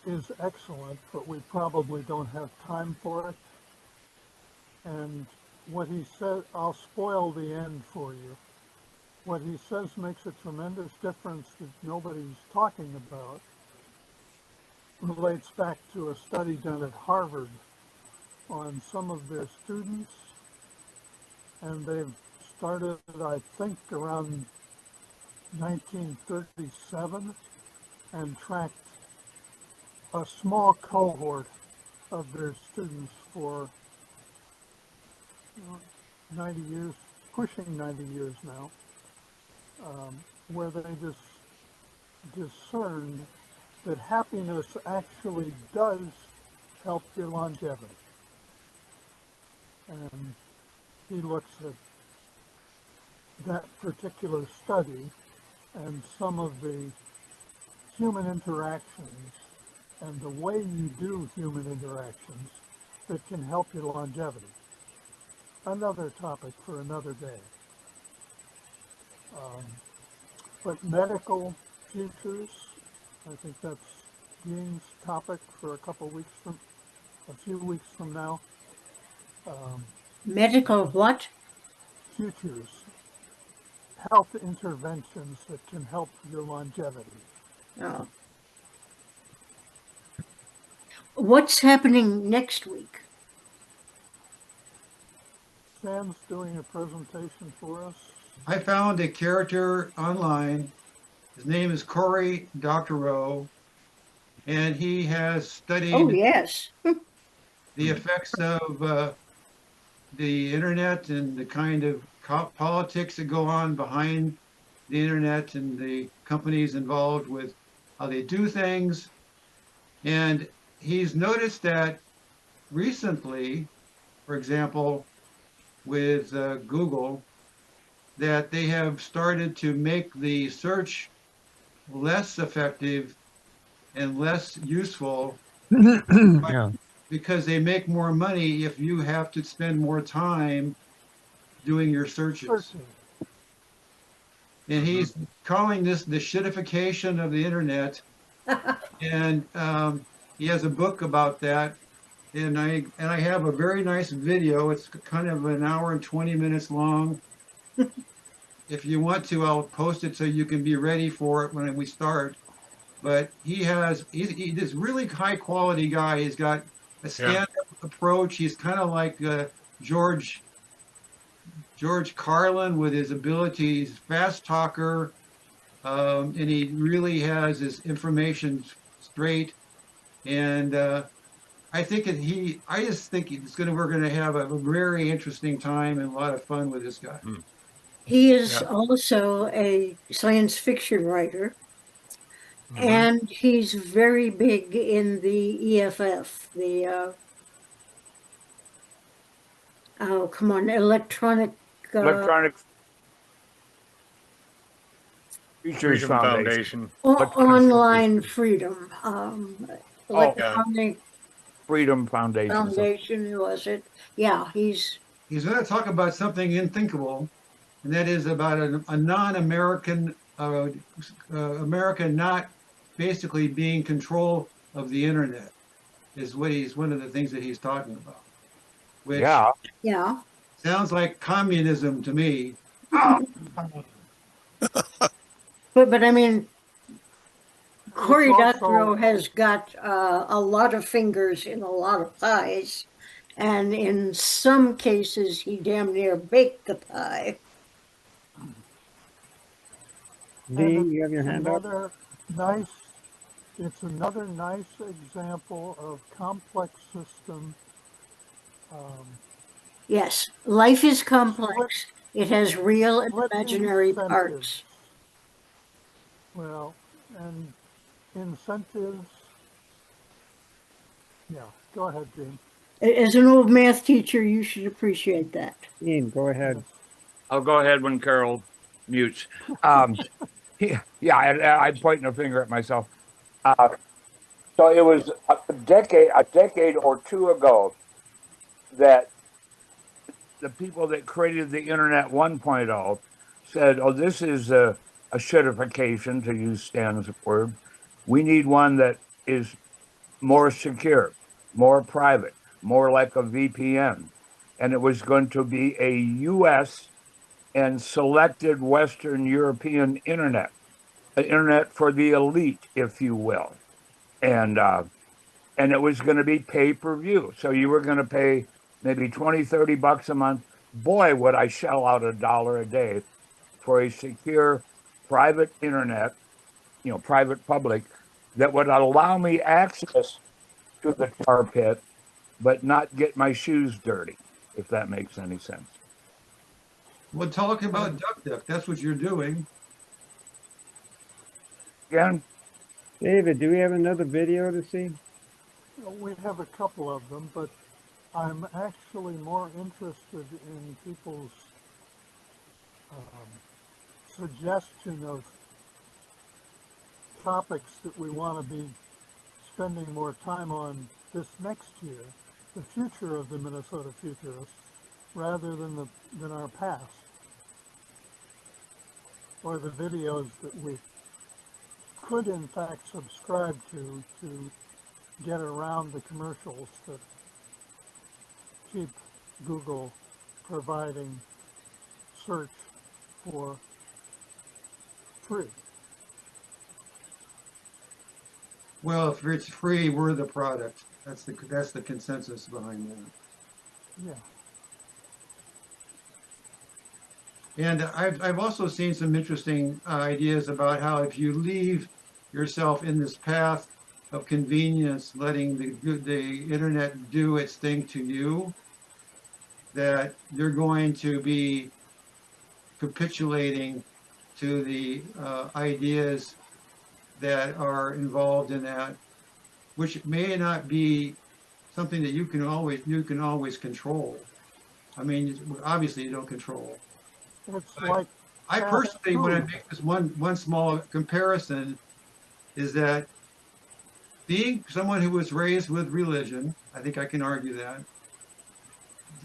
Speaker 1: is excellent, but we probably don't have time for it. And what he said, I'll spoil the end for you. What he says makes a tremendous difference that nobody's talking about. Relates back to a study done at Harvard on some of their students, and they've started, I think, around 1937 and tracked a small cohort of their students for 90 years, pushing 90 years now, where they just discerned that happiness actually does help your longevity. And he looks at that particular study and some of the human interactions and the way you do human interactions that can help your longevity. Another topic for another day. But medical futures, I think that's Dean's topic for a few weeks from now.
Speaker 7: Medical what?
Speaker 1: Futures, health interventions that can help your longevity.
Speaker 7: Oh. What's happening next week?
Speaker 1: Sam's doing a presentation for us.
Speaker 2: I found a character online His name is Cory Doctorow, and he has
Speaker 7: Oh,
Speaker 2: studied
Speaker 7: yes.
Speaker 2: the effects of the internet and the kind of politics that go on behind the internet and the companies involved with how they do things. And he's noticed that recently, for example, with Google, that they have started to make the search less effective and less useful
Speaker 5: Yeah.
Speaker 2: because they make more money if you have to spend more time doing your searches.
Speaker 1: Searching.
Speaker 2: And he's calling this the shitification of the internet. And he has a book about that. And I have a very nice video. It's kind of an hour and 20 minutes long. If you want to, I'll post it so you can be ready for it when we start. But he's this really high quality guy. He's got a stand-up approach. He's kind of like George Carlin with his ability. He's a fast talker, and he really has his information straight. And I just think we're going to have a very interesting time and a lot of fun with this guy.
Speaker 7: He is
Speaker 8: Yeah.
Speaker 7: also a science fiction writer, and he's very big in the EFF, oh, come on, electronic
Speaker 3: Electronic Futurists
Speaker 8: Freedom
Speaker 3: Foundation.
Speaker 8: Foundation.
Speaker 7: online freedom, electronic
Speaker 3: Freedom Foundation.
Speaker 7: foundation, was it? Yeah, he's
Speaker 2: He's going to talk about something unthinkable, and that is about a non-American America not basically being control of the internet is one of the things that he's talking about, which
Speaker 7: yeah.
Speaker 2: sounds like communism to me.
Speaker 7: But I mean, Cory
Speaker 1: also-
Speaker 7: Doctorow has got a lot of fingers in a lot of pies, and in some cases, he damn near baked the pie.
Speaker 6: Dean, you have your hand up?
Speaker 1: It's another nice example of complex system.
Speaker 7: Yes, life is complex. It has real and
Speaker 1: Split
Speaker 7: imaginary
Speaker 1: incentives.
Speaker 7: parts.
Speaker 1: Well, and incentives. Yeah, go ahead, Dean.
Speaker 7: As an old math teacher, you should appreciate that.
Speaker 6: Dean, go ahead.
Speaker 3: I'll go ahead when Carol mutes. Yeah, I'm pointing a finger at myself. So it was a decade or two ago that the people that created the Internet 1.0 said, oh, this is a shitification, to use Stan's word. We need one that is more secure, more private, more like a VPN. And it was going to be a US and selected Western European internet, an internet for the elite, if you will. And it was going to be pay-per-view. So you were going to pay maybe $20-30 a month. Boy, would I shell out $1 a day for a secure private internet, private public, that would allow me access to the tar pit, but not get my shoes dirty, if that makes any sense.
Speaker 2: Well, talk about duck. That's what you're doing.
Speaker 3: Again,
Speaker 6: David, do we have another video to see?
Speaker 1: We have a couple of them, but I'm actually more interested in people's suggestion of topics that we want to be spending more time on this next year, the future of the Minnesota Futurists, rather than our past, or the videos that we could in fact subscribe to get around the commercials that keep Google providing search for free.
Speaker 2: Well, if it's free, we're the product. That's the consensus behind that.
Speaker 1: Yeah.
Speaker 2: And I've also seen some interesting ideas about how if you leave yourself in this path of convenience, letting the internet do its thing to you, that you're going to be capitulating to the ideas that are involved in that, which may not be something that you can always control. I mean, obviously you don't control.
Speaker 1: It's
Speaker 2: But
Speaker 1: like
Speaker 2: I
Speaker 1: fast
Speaker 2: personally, when I
Speaker 1: food.
Speaker 2: make this one small comparison, is that being someone who was raised with religion, I think I can argue that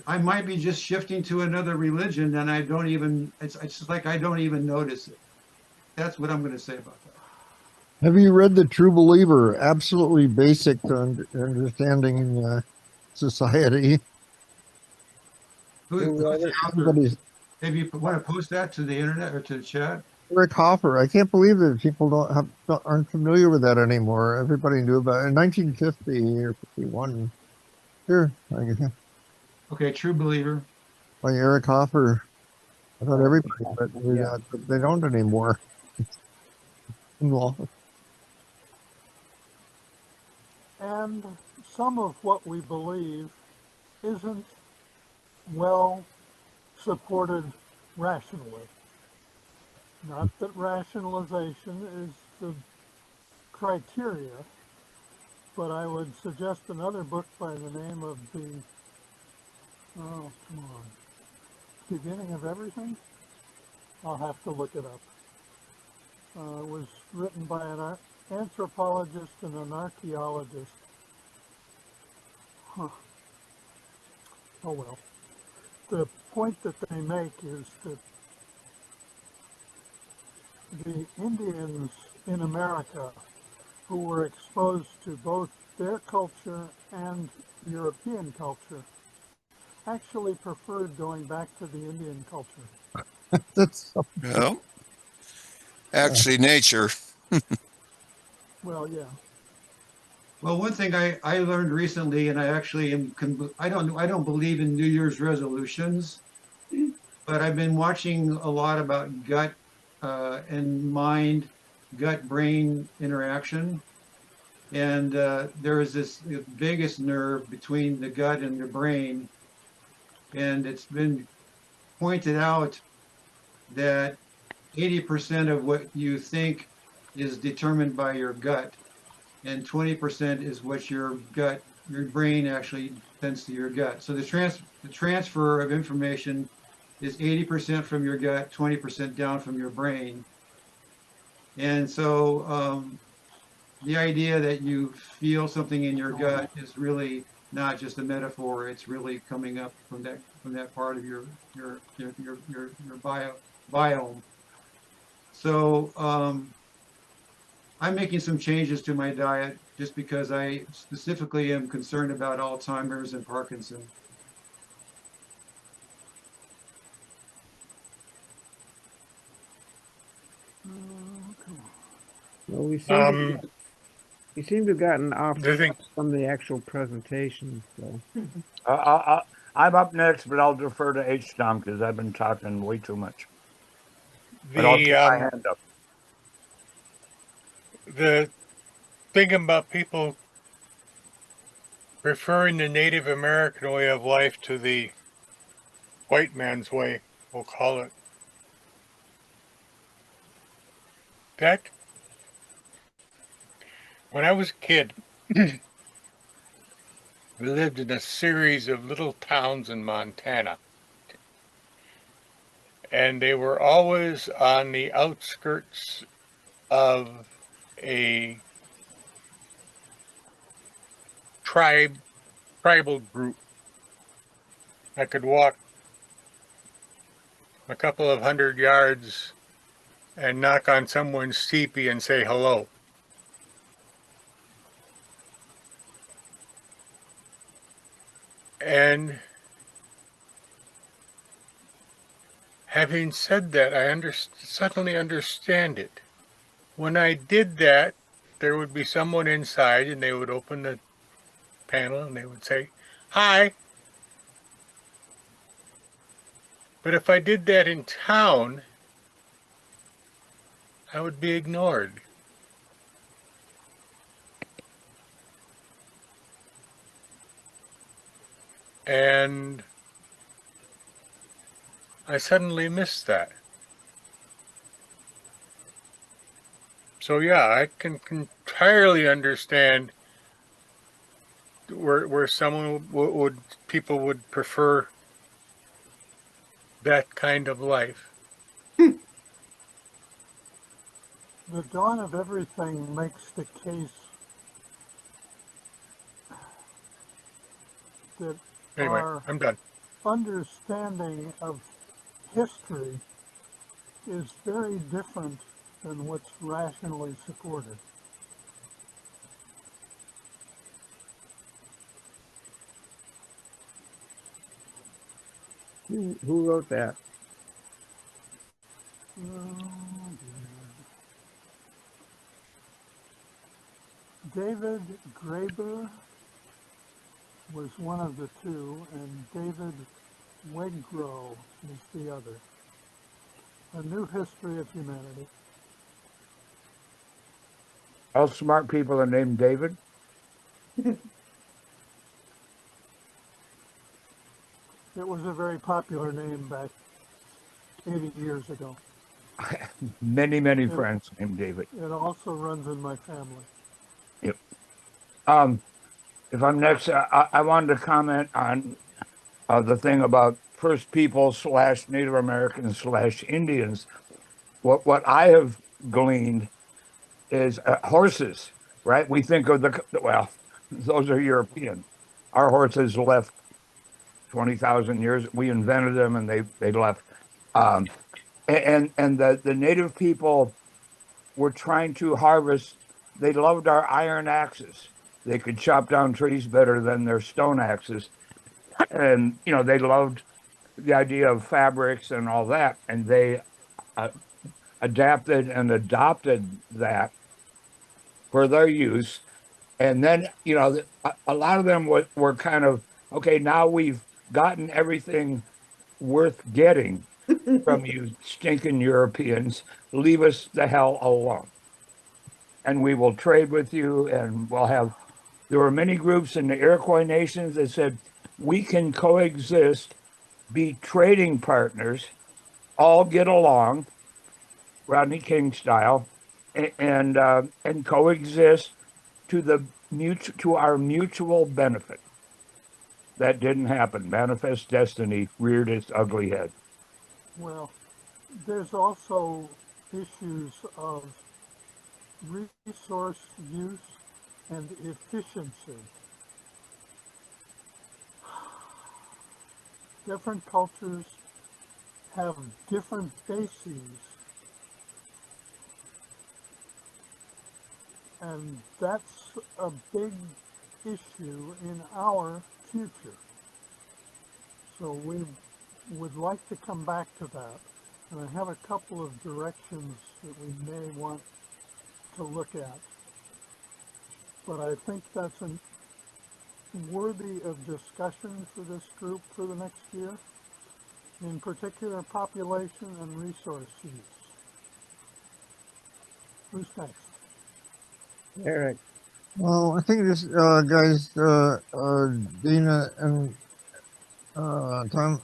Speaker 2: I might be just shifting to another religion, and I don't even. It's like I don't even notice it. That's what I'm going to say about that.
Speaker 5: Have you read The True Believer? Absolutely basic to understanding society.
Speaker 2: Who's
Speaker 6: Who
Speaker 2: the
Speaker 6: wrote it?
Speaker 2: author?
Speaker 5: Everybody's
Speaker 2: Maybe you want to post that to the internet or to the chat?
Speaker 5: Rick Hoffer. I can't believe that people aren't familiar with that anymore. Everybody knew about it in 1950 or 51. Sure,
Speaker 2: Okay, True Believer.
Speaker 5: by Eric Hoffer. I thought everybody knew
Speaker 6: Yeah.
Speaker 5: that, but they don't anymore. Well,
Speaker 1: And some of what we believe isn't well supported rationally. Not that rationalization is the criteria, but I would suggest another book by the name of oh, come on, Beginning of Everything? I'll have to look it up. It was written by an anthropologist and an archaeologist. Huh. Oh well. The point that they make is that the Indians in America who were exposed to both their culture and European culture actually preferred going back to the Indian culture.
Speaker 5: that's
Speaker 9: Well, actually, nature.
Speaker 1: Well, yeah.
Speaker 2: Well, one thing I learned recently, and I actually I don't believe in New Year's resolutions, but I've been watching a lot about gut and mind, gut brain interaction. And there is this vagus nerve between the gut and the brain. And it's been pointed out that 80% of what you think is determined by your gut, and 20% is what your brain actually sends to your gut. So the transfer of information is 80% from your gut, 20% down from your brain. And so the idea that you feel something in your gut is really not just a metaphor. It's really coming up from that part of your biome. So I'm making some changes to my diet just because I specifically am concerned about Alzheimer's and Parkinson.
Speaker 6: Well,
Speaker 8: Um,
Speaker 6: we seem to have gotten off
Speaker 8: the thing,
Speaker 6: from the actual presentation. So
Speaker 3: I'm up next, but I'll defer to H. Tom because I've been talking way too much. But I'll keep my hand up.
Speaker 8: the thing about people preferring the Native American way of life to the white man's way, we'll call it. That, when I was a kid, we lived in a series of little towns in Montana. And they were always on the outskirts of a tribal group. I could walk a couple of 100 yards and knock on someone's teepee and say hello. And having said that, I suddenly understand it. When I did that, there would be someone inside and they would open the panel and they would say, "Hi." But if I did that in town, I would be ignored. And I suddenly missed that. So yeah, I can entirely understand where someone would people would prefer that kind of life.
Speaker 1: The dawn of everything makes the case that
Speaker 8: Anyway,
Speaker 1: our
Speaker 8: I'm done.
Speaker 1: understanding of history is very different than what's rationally supported.
Speaker 6: Who wrote that?
Speaker 1: David Graeber was one of the two, and David Wegrow is the other. A New History of Humanity.
Speaker 3: All smart people are named David.
Speaker 1: It was a very popular name back 80 years ago.
Speaker 3: Many, many friends named David.
Speaker 1: It also runs in my family.
Speaker 3: Yep. If I'm next, I wanted to comment on the thing about First People / Native Americans / Indians. What I have gleaned is horses, right? We think of well, those are European. Our horses left 20,000 years. We invented them, and they left. And the native people were trying to harvest. They loved our iron axes. They could chop down trees better than their stone axes, and they loved the idea of fabrics and all that, and they adapted and adopted that for their use. And then, a lot of them were kind of, okay, now we've gotten everything worth getting from you stinking Europeans. Leave us the hell alone. And we will trade with you, and there were many groups in the Iroquois nations that said, we can coexist, be trading partners, all get along, Rodney King style, and coexist to our mutual benefit. That didn't happen. Manifest destiny reared its ugly head.
Speaker 1: Well, there's also issues of resource use and efficiency. Different cultures have different bases, and that's a big issue in our future. So we would like to come back to that, and I have a couple of directions that we may want to look at. But I think that's worthy of discussion for this group for the next year, in particular population and resource use. Who's next?
Speaker 6: Eric.
Speaker 5: Well, I think this, guys, Dina and Tom,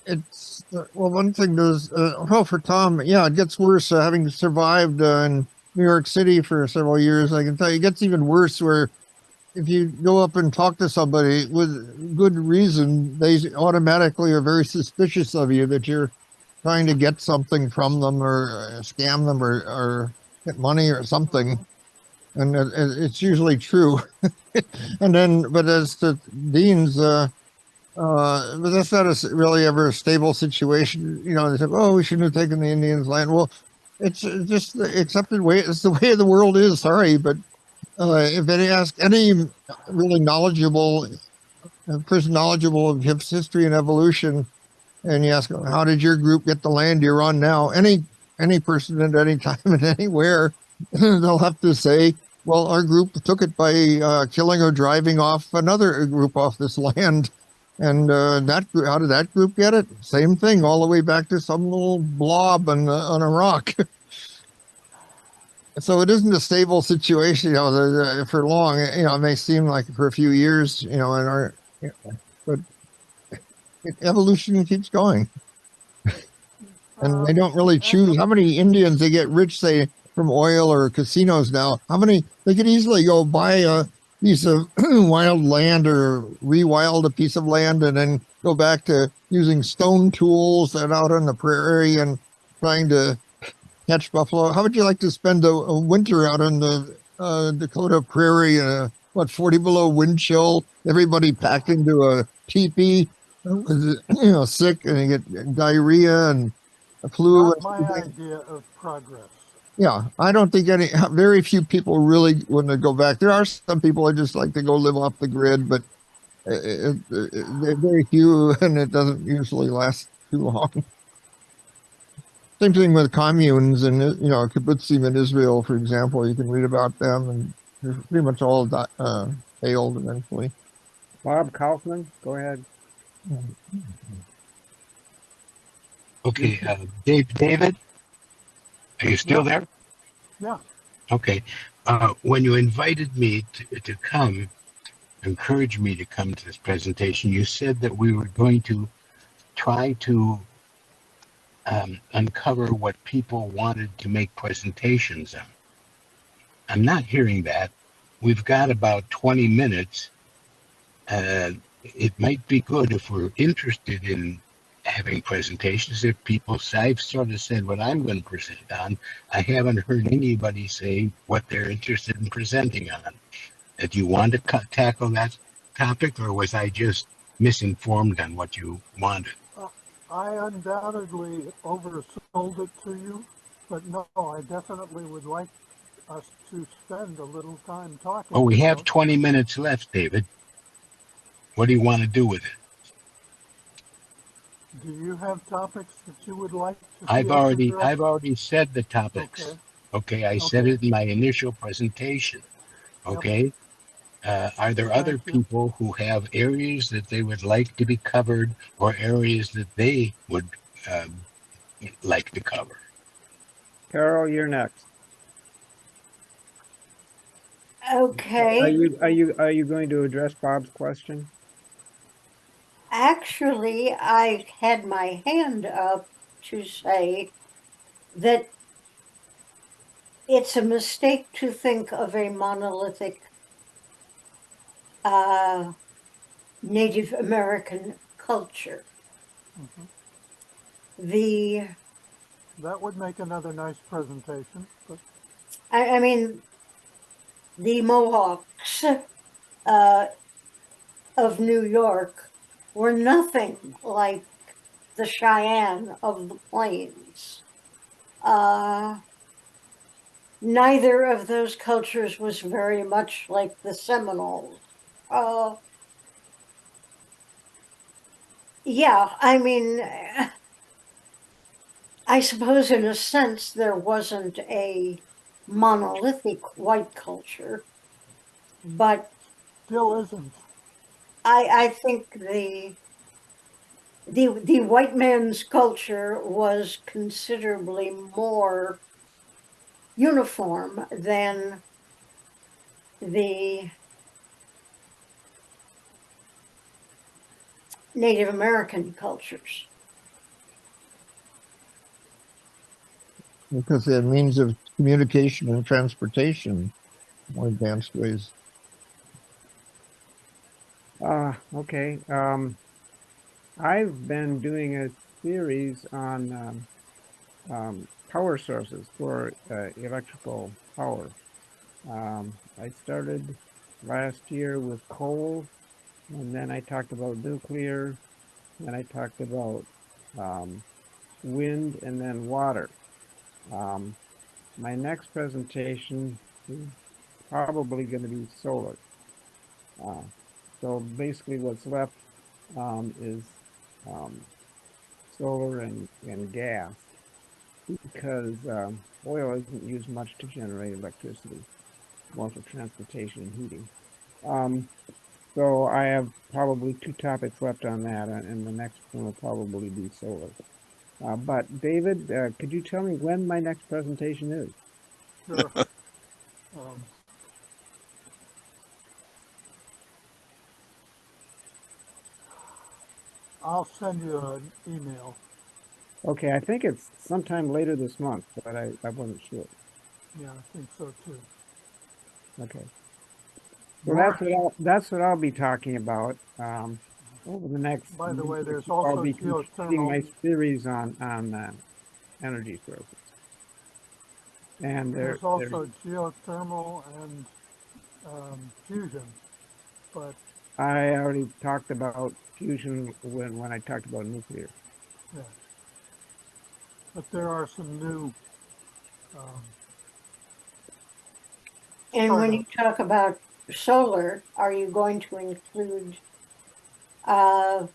Speaker 5: it's, well, one thing does, well, for Tom, yeah, it gets worse having survived in New York City for several years. I can tell you, it gets even worse where if you go up and talk to somebody with good reason, they automatically are very suspicious of you, that you're trying to get something from them or scam them or get money or something. And it's usually true. And then, but as to Dean's, but that's not really ever a stable situation. They say, oh, we shouldn't have taken the Indians' land. Well, it's just the accepted way. It's the way the world is. Sorry, but if they ask any really knowledgeable person, knowledgeable of history and evolution, and you ask them, how did your group get the land you're on now? Any person at any time and anywhere, they'll have to say, well, our group took it by killing or driving off another group off this land. And how did that group get it? Same thing, all the way back to some little blob on a rock. So it isn't a stable situation, for long. It may seem like for a few years, but evolution keeps going. And they don't really choose how many Indians they get rich, say, from oil or casinos now. How many they could easily go buy a piece of wild land or rewild a piece of land and then go back to using stone tools and out on the prairie and trying to catch buffalo. How would you like to spend a winter out on the Dakota prairie, 40 below wind chill, everybody packed into a teepee, sick and you get diarrhea and flu.
Speaker 1: Not my idea of progress.
Speaker 5: Yeah, I don't think very few people really want to go back. There are some people that just like to go live off the grid, but they're very few, and it doesn't usually last too long. Same thing with communes and kibbutzim in Israel, for example. You can read about them, and they're pretty much all failed eventually.
Speaker 6: Bob Kaufman, go ahead.
Speaker 10: Okay, David, are you still there?
Speaker 1: Yeah.
Speaker 10: Okay. When you invited me to come, encouraged me to come to this presentation, you said that we were going to try to uncover what people wanted to make presentations on. I'm not hearing that. We've got about 20 minutes. It might be good if we're interested in having presentations. If people, I've sort of said what I'm going to present on. I haven't heard anybody say what they're interested in presenting on. Do you want to tackle that topic, or was I just misinformed on what you wanted?
Speaker 1: I undoubtedly oversold it to you, but no, I definitely would like us to spend a little time talking.
Speaker 10: Oh, we have 20 minutes left, David. What do you want to do with it?
Speaker 1: Do you have topics that you would like to
Speaker 10: I've already said the topics. Okay, I said it in my initial presentation. Okay. Are there other people who have areas that they would like to be covered, or areas that they would like to cover?
Speaker 6: Carol, you're next.
Speaker 7: Okay.
Speaker 6: Are you going to address Bob's question?
Speaker 7: Actually, I had my hand up to say that it's a mistake to think of a monolithic Native American culture.
Speaker 1: That would make another nice presentation. But
Speaker 7: I mean, the Mohawks of New York were nothing like the Cheyenne of the plains. Neither of those cultures was very much like the Seminoles. Yeah, I mean, I suppose in a sense there wasn't a monolithic white culture, but
Speaker 1: still isn't.
Speaker 7: I think the white man's culture was considerably more uniform than the Native American cultures.
Speaker 5: Because they had means of communication and transportation, more advanced ways.
Speaker 6: Okay. I've been doing a series on power sources for electrical power. I started last year with coal, and then I talked about nuclear, and I talked about wind, and then water. My next presentation is probably going to be solar. So basically what's left is solar and gas, because oil isn't used much to generate electricity, more for transportation and heating. So I have probably 2 topics left on that, and the next one will probably be solar. But David, could you tell me when my next presentation is?
Speaker 1: Sure. I'll send you an email.
Speaker 6: Okay, I think it's sometime later this month, but I wasn't sure.
Speaker 1: Yeah, I think so too.
Speaker 6: Okay. So
Speaker 1: More,
Speaker 6: that's what I'll be talking about over the next.
Speaker 1: by the way,
Speaker 6: week or
Speaker 1: there's
Speaker 6: two. I'll
Speaker 1: also
Speaker 6: be completing my
Speaker 1: geothermal.
Speaker 6: series on energy sources, and
Speaker 1: There's also geothermal and fusion, but
Speaker 6: I already talked about fusion when I talked about nuclear.
Speaker 1: yeah, but there are some new um,
Speaker 7: And when you
Speaker 1: startups.
Speaker 7: talk about solar, are you going to include uh,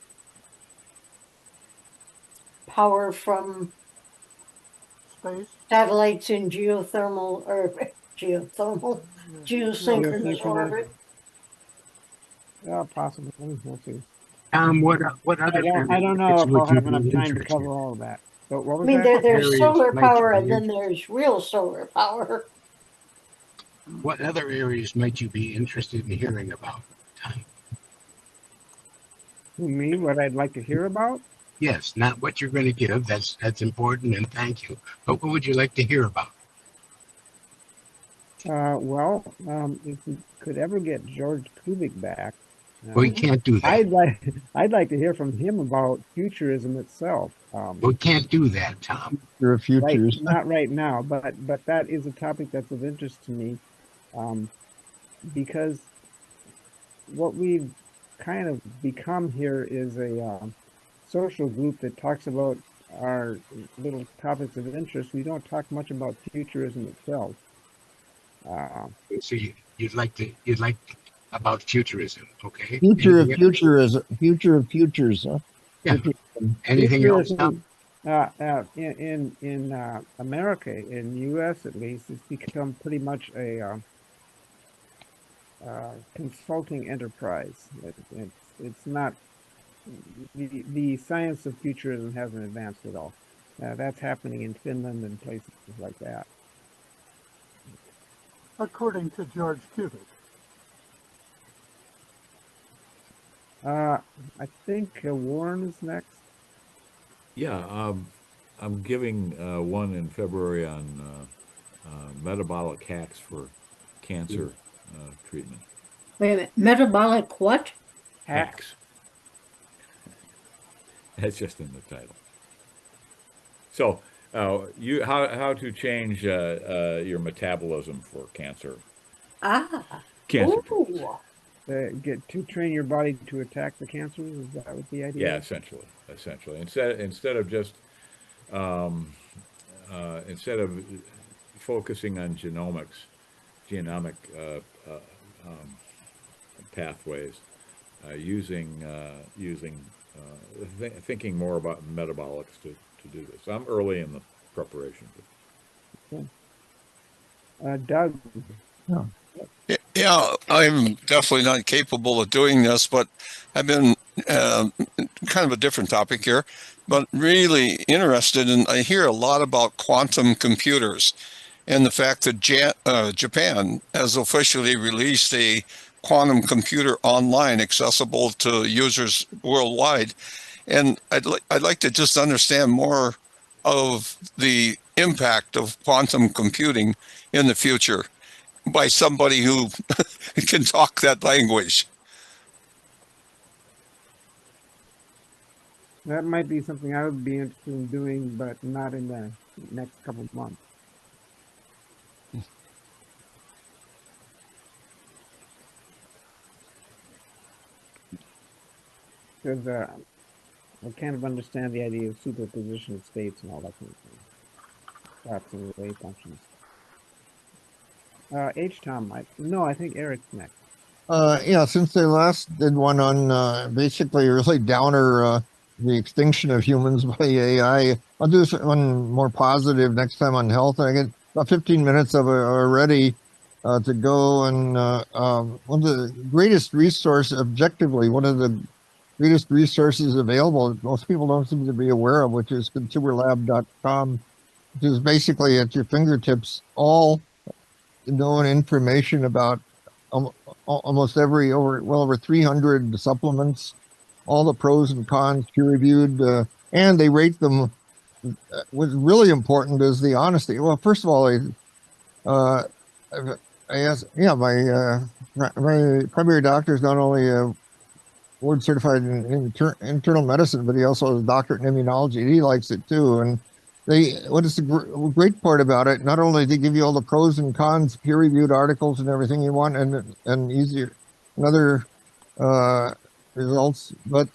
Speaker 7: power from
Speaker 1: Space,
Speaker 7: satellites in geothermal or geothermal,
Speaker 1: yeah,
Speaker 7: geosynchronous
Speaker 1: geosynchronous.
Speaker 7: orbit?
Speaker 6: Yeah, possibly. We'll see.
Speaker 10: What other
Speaker 6: I don't know
Speaker 10: areas
Speaker 6: if
Speaker 10: would
Speaker 6: I'll
Speaker 10: you
Speaker 6: have
Speaker 10: be
Speaker 6: enough time to
Speaker 10: interested?
Speaker 6: cover all of that. But what
Speaker 7: I
Speaker 6: was
Speaker 7: mean,
Speaker 6: that?
Speaker 7: there's
Speaker 10: Areas
Speaker 7: solar
Speaker 10: might you
Speaker 7: power
Speaker 10: be
Speaker 7: and then
Speaker 10: interested?
Speaker 7: there's real solar power.
Speaker 10: What other areas might you be interested in hearing about, Tom?
Speaker 6: Who, me? What I'd like to hear about?
Speaker 10: Yes, not what you're going to give. That's important, and thank you. But what would you like to hear about?
Speaker 6: Well, if we could ever get George Kubik back,
Speaker 10: We can't do that.
Speaker 6: I'd like to hear from him about futurism itself.
Speaker 10: We can't do that, Tom.
Speaker 5: Your
Speaker 6: Right,
Speaker 5: futures.
Speaker 6: not right now, but that is a topic that's of interest to me, because what we've kind of become here is a social group that talks about our little topics of interest. We don't talk much about futurism itself.
Speaker 10: So you'd like about futurism, okay?
Speaker 5: Future of
Speaker 10: Anything,
Speaker 5: futurism. Future of futures. Huh?
Speaker 10: yeah.
Speaker 5: Futurism.
Speaker 10: Anything else, Tom?
Speaker 6: In America, in U.S. at least, it's become pretty much a consulting enterprise. It's not the science of futurism hasn't advanced at all. That's happening in Finland and places like that.
Speaker 1: According to George Cubic.
Speaker 6: I think Warren is next.
Speaker 11: Yeah, I'm giving one in February on metabolic hacks for cancer treatment.
Speaker 7: Wait a minute, metabolic what?
Speaker 11: Hacks. That's just in the title. So, how to change your metabolism for cancer?
Speaker 7: Ah,
Speaker 11: Cancer
Speaker 7: ooh.
Speaker 11: treatment.
Speaker 6: To train your body to attack the cancer. Is that what the idea?
Speaker 11: Yeah,
Speaker 6: is?
Speaker 11: essentially. Instead of just instead of focusing on genomic pathways, thinking more about metabolics to do this. I'm early in the preparation.
Speaker 6: Doug.
Speaker 9: Yeah, I'm definitely not capable of doing this, but I've been kind of a different topic here, but really interested in, I hear a lot about quantum computers and the fact that Japan has officially released a quantum computer online accessible to users worldwide. And I'd like to just understand more of the impact of quantum computing in the future by somebody who can talk that language.
Speaker 6: That might be something I would be interested in doing, but not in the next couple of months. Because I kind of understand the idea of superposition of states and all that kind of thing. Dots and wave functions. Tom, I think Eric's next.
Speaker 5: Yeah, since they last did one on basically really downer the extinction of humans by AI, I'll do one more positive next time on health. I get about 15 minutes of it already. to go and one of the greatest resources, objectively, one of the greatest resources available, most people don't seem to be aware of, which is consumerlab.com, which is basically at your fingertips all known information about almost over 300 supplements, all the pros and cons, peer-reviewed, and they rate them. What's really important is the honesty. Well, first of all, I asked, yeah, my primary doctor is not only board certified in internal medicine, but he also has a doctorate in immunology. He likes it too. And what is the great part about it? Not only do they give you all the pros and cons, peer-reviewed articles and everything you want, and easier and other results, but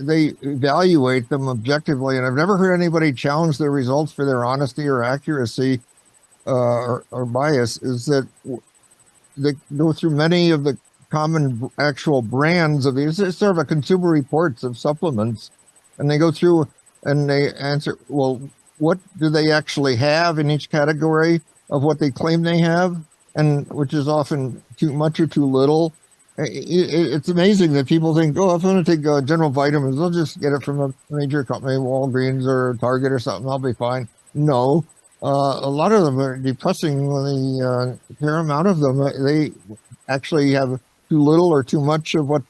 Speaker 5: they evaluate them objectively. And I've never heard anybody challenge their results for their honesty or accuracy or bias. Is that they go through many of the common actual brands of these. It's sort of a consumer reports of supplements, and they go through and they answer, well, what do they actually have in each category of what they claim they have, and which is often too much or too little. It's amazing that people think, oh, if I'm going to take general vitamins, I'll just get it from a major company, Walgreens or Target or something, I'll be fine. No, a lot of them are depressing. The fair amount of them, they actually have too little or too much of what,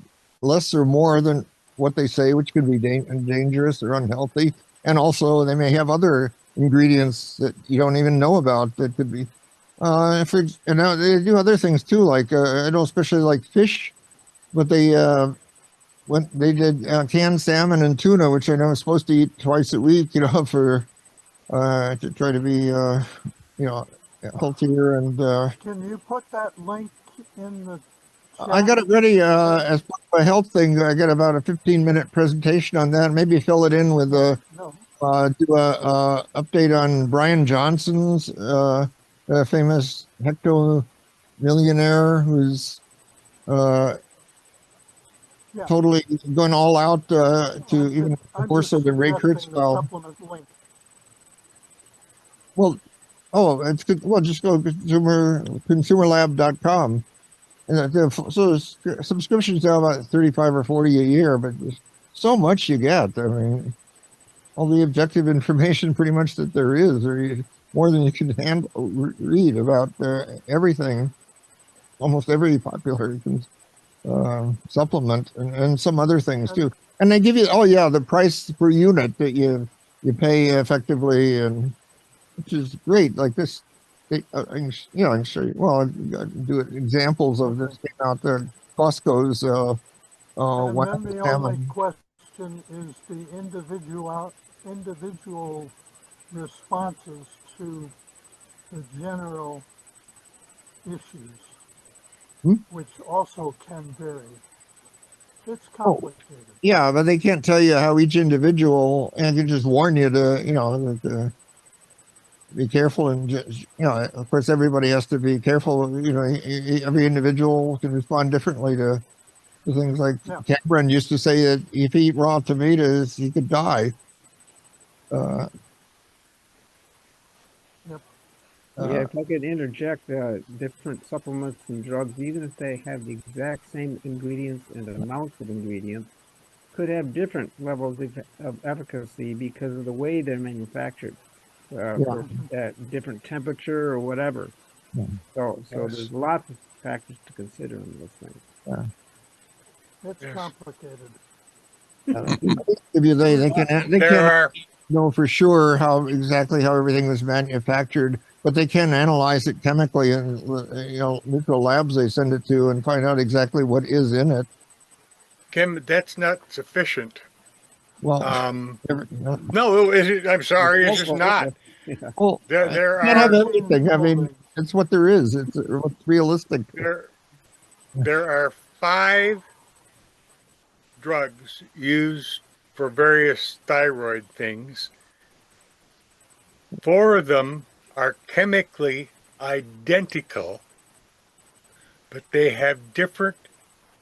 Speaker 5: less or more than what they say, which could be dangerous or unhealthy. And also they may have other ingredients that you don't even know about that could be, and they do other things too, like, I know especially like fish, but when they did canned salmon and tuna, which I know I'm supposed to eat twice a week, for, to try to be, healthier and,
Speaker 1: Can you put that link in the chat?
Speaker 5: I got it ready as part of a health thing. I got about a 15-minute presentation on that. Maybe fill it in with
Speaker 1: No.
Speaker 5: do a update on Brian Johnson's famous hecto millionaire who's totally going all out to even worse than Ray Kurzweil. Well, it's good. Well, just go to consumerlab.com. And so subscriptions now about 35 or 40 a year, but there's so much you get. I mean, all the objective information pretty much that there is, or more than you can read about everything, almost every popular supplement and some other things too. And they give you, the price per unit that you pay effectively, and which is great. Like this, I can show you. Well, do examples of this came out there. Costco's.
Speaker 1: And then the only question is the individual responses to the general issues, which also can vary. It's complicated.
Speaker 5: Yeah, but they can't tell you how each individual, and can just warn you to, be careful, and just, of course, everybody has to be careful. Every individual can respond differently to things like Cameron used to say that if he eat raw tomatoes, he could die.
Speaker 6: If I could interject, different supplements and drugs, even if they have the exact same ingredients and amounts of ingredients, could have different levels of efficacy because of the way they're manufactured, for different temperature or whatever. So there's lots of factors to consider in those things.
Speaker 1: It's complicated.
Speaker 5: They can't know for sure how everything was manufactured, but they can analyze it chemically, and neutral labs they send it to, and find out exactly what is in it.
Speaker 8: Kim, that's not sufficient.
Speaker 5: Well,
Speaker 8: no, I'm sorry, it's just not.
Speaker 5: Well,
Speaker 8: there
Speaker 5: can't
Speaker 8: are
Speaker 5: have everything. I mean, it's what there is. It's what's realistic.
Speaker 8: There are 5 drugs used for various thyroid things. 4 of them are chemically identical, but they have different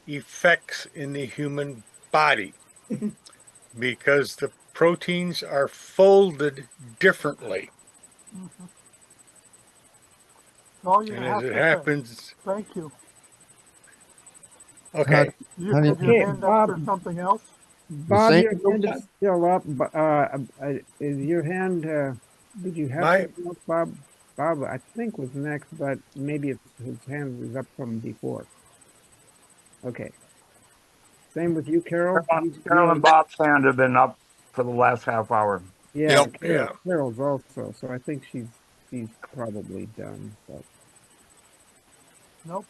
Speaker 8: effects in the human body because the proteins are folded differently.
Speaker 1: all you
Speaker 8: And
Speaker 1: have
Speaker 8: as it
Speaker 1: to say.
Speaker 8: happens,
Speaker 1: Thank you.
Speaker 8: okay.
Speaker 1: You
Speaker 5: Honey,
Speaker 1: had your
Speaker 6: Okay,
Speaker 1: hand up for something else?
Speaker 6: Bob,
Speaker 5: same
Speaker 6: your hand is still up. But is your hand? Did you have
Speaker 8: My
Speaker 6: something else, Bob? Bob, I think was next, but maybe his hand is up from before. Okay. Same with you, Carol.
Speaker 3: Carol and Bob's hand have been up for the last half hour.
Speaker 6: Yeah,
Speaker 9: Yep.
Speaker 8: yeah.
Speaker 6: Carol's also. So I think she's probably done. But
Speaker 1: Nope.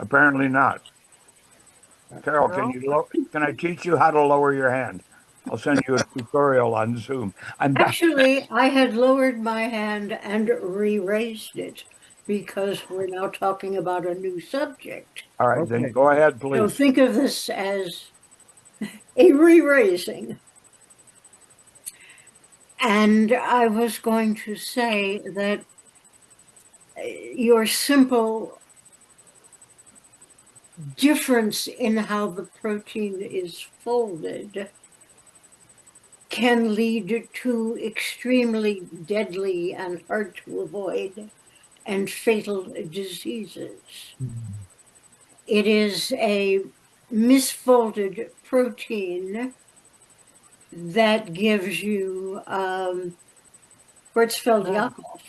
Speaker 3: Apparently not. Carol,
Speaker 1: Carol?
Speaker 3: can I teach you how to lower your hand? I'll send you a tutorial on Zoom. I'm back.
Speaker 7: Actually, I had lowered my hand and re-raised it because we're now talking about a new subject.
Speaker 3: All right, then
Speaker 6: okay.
Speaker 3: go ahead,
Speaker 7: So
Speaker 3: please.
Speaker 7: think of this as a re-raising. And I was going to say that your simple difference in how the protein is folded can lead to extremely deadly and hard to avoid and fatal diseases. It is a misfolded protein that gives you Creutzfeldt-Jakob,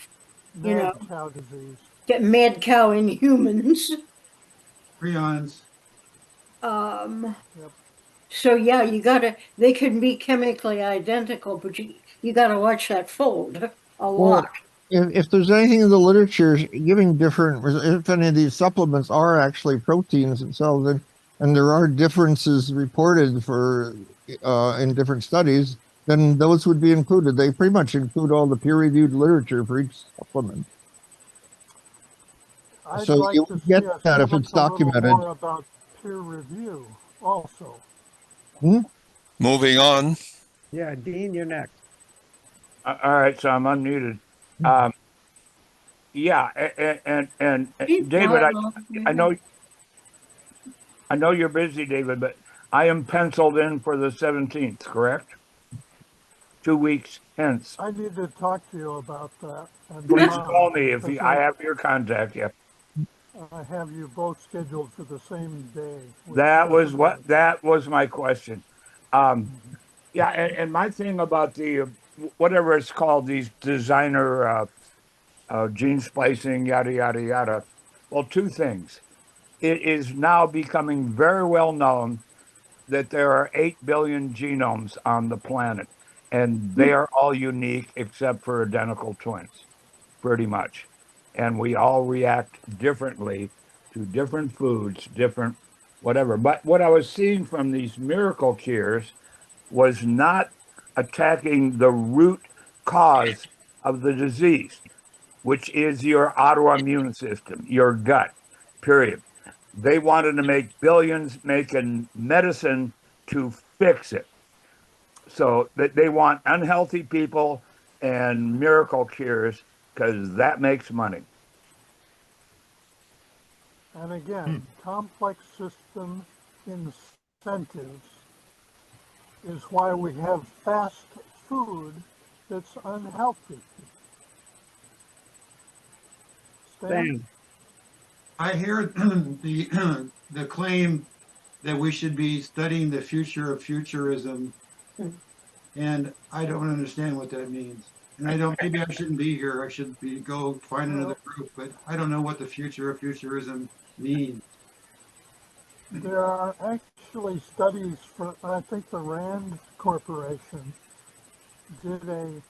Speaker 7: you
Speaker 1: Mad
Speaker 7: know,
Speaker 1: cow disease.
Speaker 7: mad cow in humans.
Speaker 2: Prions.
Speaker 1: Yep.
Speaker 7: So yeah, they can be chemically identical, but you gotta watch that fold a lot.
Speaker 5: Well, if there's anything in the literature giving different, if any of these supplements are actually proteins themselves, and there are differences reported for in different studies, then those would be included. They pretty much include all the peer-reviewed literature for each supplement.
Speaker 1: I'd
Speaker 5: So
Speaker 1: like
Speaker 5: you
Speaker 1: to
Speaker 5: would
Speaker 1: see
Speaker 5: get
Speaker 1: us
Speaker 5: that if
Speaker 1: talk
Speaker 5: it's
Speaker 1: a little
Speaker 5: documented.
Speaker 1: more about peer review also.
Speaker 9: Moving on.
Speaker 6: Yeah, Dean, you're next.
Speaker 3: All right, so I'm unmuted. Yeah, and David, I know you're busy, David, but I am penciled in for the 17th, correct? 2 weeks hence.
Speaker 1: I need to talk to you about that. And
Speaker 3: Please
Speaker 1: Tom,
Speaker 3: call me if
Speaker 1: because
Speaker 3: I have your contact. Yeah,
Speaker 1: I have you both scheduled for the same day. with
Speaker 3: that
Speaker 1: different
Speaker 3: was my question. Yeah, and my thing about the whatever it's called, these designer gene splicing, yada yada yada. Well, two things. It is now becoming very well known that there are 8 billion genomes on the planet, and they are all unique except for identical twins, pretty much. And we all react differently to different foods, different whatever. But what I was seeing from these miracle cures was not attacking the root cause of the disease, which is your autoimmune system, your gut, period. They wanted to make billions making medicine to fix it. So they want unhealthy people and miracle cures because that makes money.
Speaker 1: And again, complex system incentives is why we have fast food that's unhealthy. Stan?
Speaker 6: Stan.
Speaker 2: I hear the the claim that we should be studying the future of futurism, and I don't understand what that means. And I don't. Maybe I shouldn't be here. I should be go find another group. But I don't know what the future of futurism means.
Speaker 1: There are actually studies for, I think the Rand Corporation did a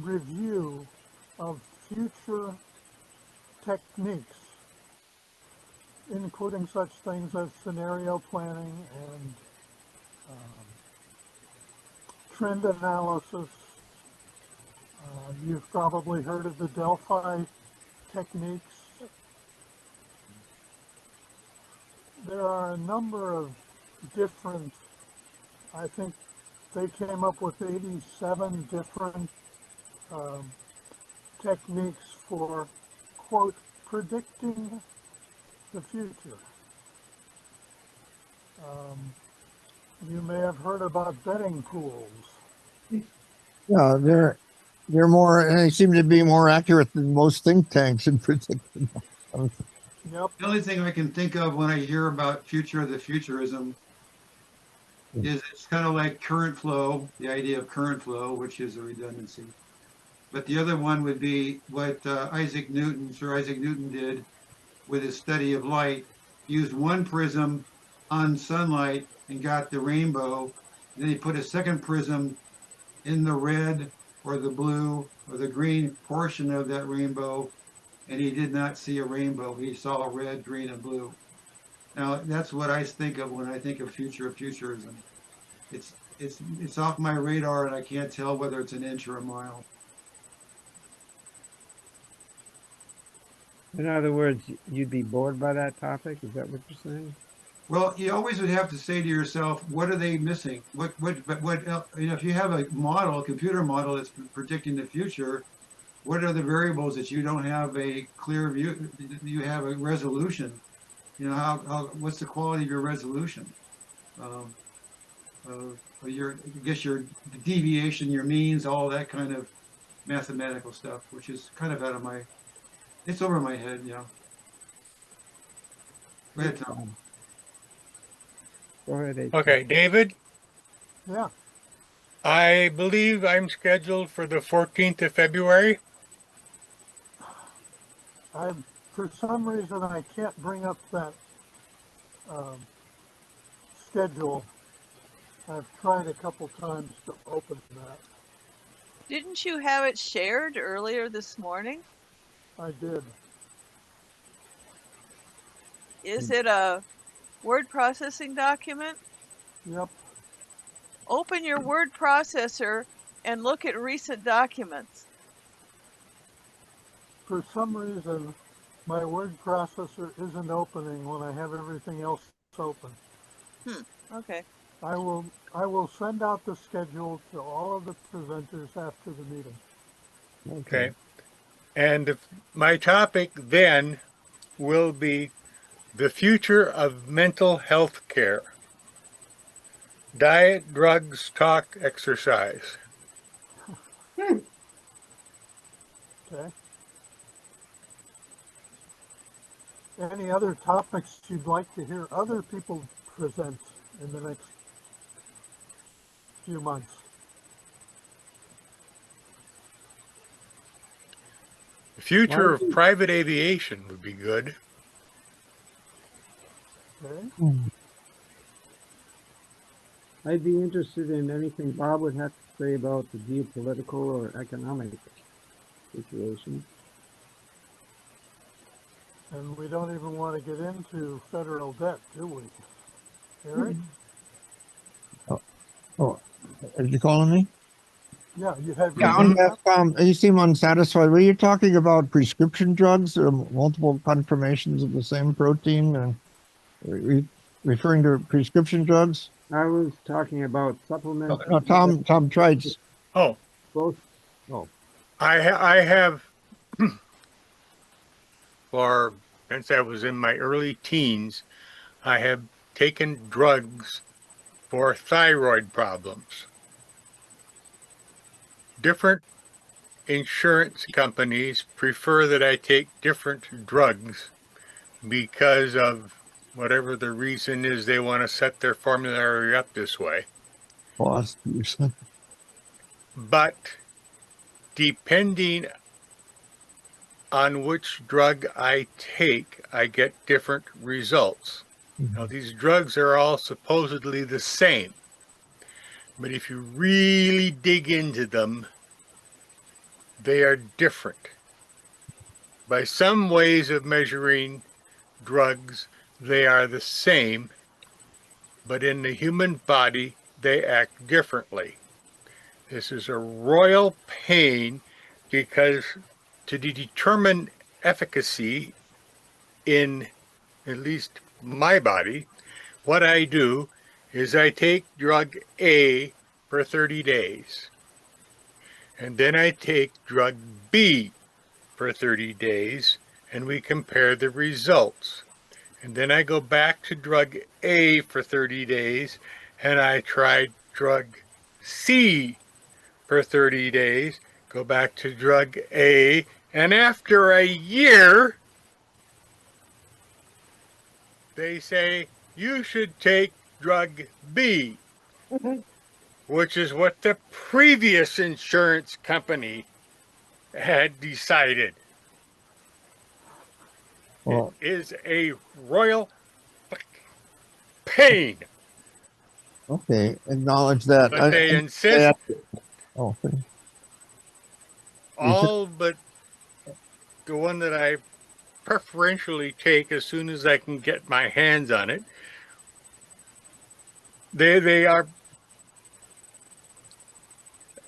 Speaker 1: review of future techniques, including such things as scenario planning and trend analysis. You've probably heard of the Delphi techniques. There are a number of different, I think they came up with 87 different techniques for, quote, predicting the future. You may have heard about betting pools.
Speaker 5: Yeah, they seem to be more accurate than most think tanks in predicting.
Speaker 1: Yep.
Speaker 2: The only thing I can think of when I hear about future of the futurism is it's kind of like current flow, the idea of current flow, which is a redundancy. But the other one would be what Sir Isaac Newton did with his study of light. He used one prism on sunlight and got the rainbow. Then he put a second prism in the red or the blue or the green portion of that rainbow, and he did not see a rainbow. He saw red, green, and blue. Now, that's what I think of when I think of futurism. It's off my radar, and I can't tell whether it's an inch or a mile.
Speaker 6: In other words, you'd be bored by that topic? Is that what you're saying?
Speaker 2: Well, you always would have to say to yourself, what are they missing? What if you have a computer model that's predicting the future, what are the variables that you don't have a clear view? You have a resolution. What's the quality of your resolution? Your deviation, your means, all that kind of mathematical stuff, which is kind of it's over my head, Go ahead, Tom.
Speaker 6: Go ahead, H.
Speaker 8: Okay, David,
Speaker 1: Yeah.
Speaker 8: I believe I'm scheduled for the 14th of February.
Speaker 1: For some reason, I can't bring up that schedule. I've tried a couple times to open that.
Speaker 4: Didn't you have it shared earlier this morning?
Speaker 1: I did.
Speaker 4: Is it a word processing document?
Speaker 1: Yep.
Speaker 4: Open your word processor and look at recent documents.
Speaker 1: For some reason, my word processor isn't opening when I have everything else open.
Speaker 4: Okay.
Speaker 1: I will send out the schedule to all of the presenters after the meeting.
Speaker 8: Okay. And my topic then will be the future of mental health care. Diet, drugs, talk, exercise.
Speaker 1: Okay. Any other topics you'd like to hear other people present in the next few months?
Speaker 8: The future of private aviation would be good.
Speaker 1: Okay.
Speaker 6: I'd be interested in anything Bob would have to say about the geopolitical or economic situation.
Speaker 1: And we don't even want to get into federal debt, do we? Eric?
Speaker 5: Oh, are you calling me?
Speaker 1: Yeah, you have your
Speaker 5: Yeah,
Speaker 1: hand up?
Speaker 5: you seem unsatisfied. Were you talking about prescription drugs or multiple conformations of the same protein? Are you referring to prescription drugs?
Speaker 6: I was talking about supplements.
Speaker 5: No, Tom tried.
Speaker 8: Oh,
Speaker 6: both. Oh,
Speaker 8: I have since I was in my early teens, I have taken drugs for thyroid problems. Different insurance companies prefer that I take different drugs because of whatever the reason is. They want to set their formulary up this way. But depending on which drug I take, I get different results. Now, these drugs are all supposedly the same, but if you really dig into them, they are different. By some ways of measuring drugs, they are the same, but in the human body, they act differently. This is a royal pain because to determine efficacy in at least my body, what I do is I take drug A for 30 days. And then I take drug B for 30 days, and we compare the results. And then I go back to drug A for 30 days, and I try drug C for 30 days, go back to drug A, and after a year, they say you should take drug B, which is what the previous insurance company had decided.
Speaker 5: Well,
Speaker 8: It is a royal pain.
Speaker 5: okay, acknowledge that.
Speaker 8: But they insist
Speaker 5: Oh, okay.
Speaker 8: all but the one that I preferentially take as soon as I can get my hands on it. They are.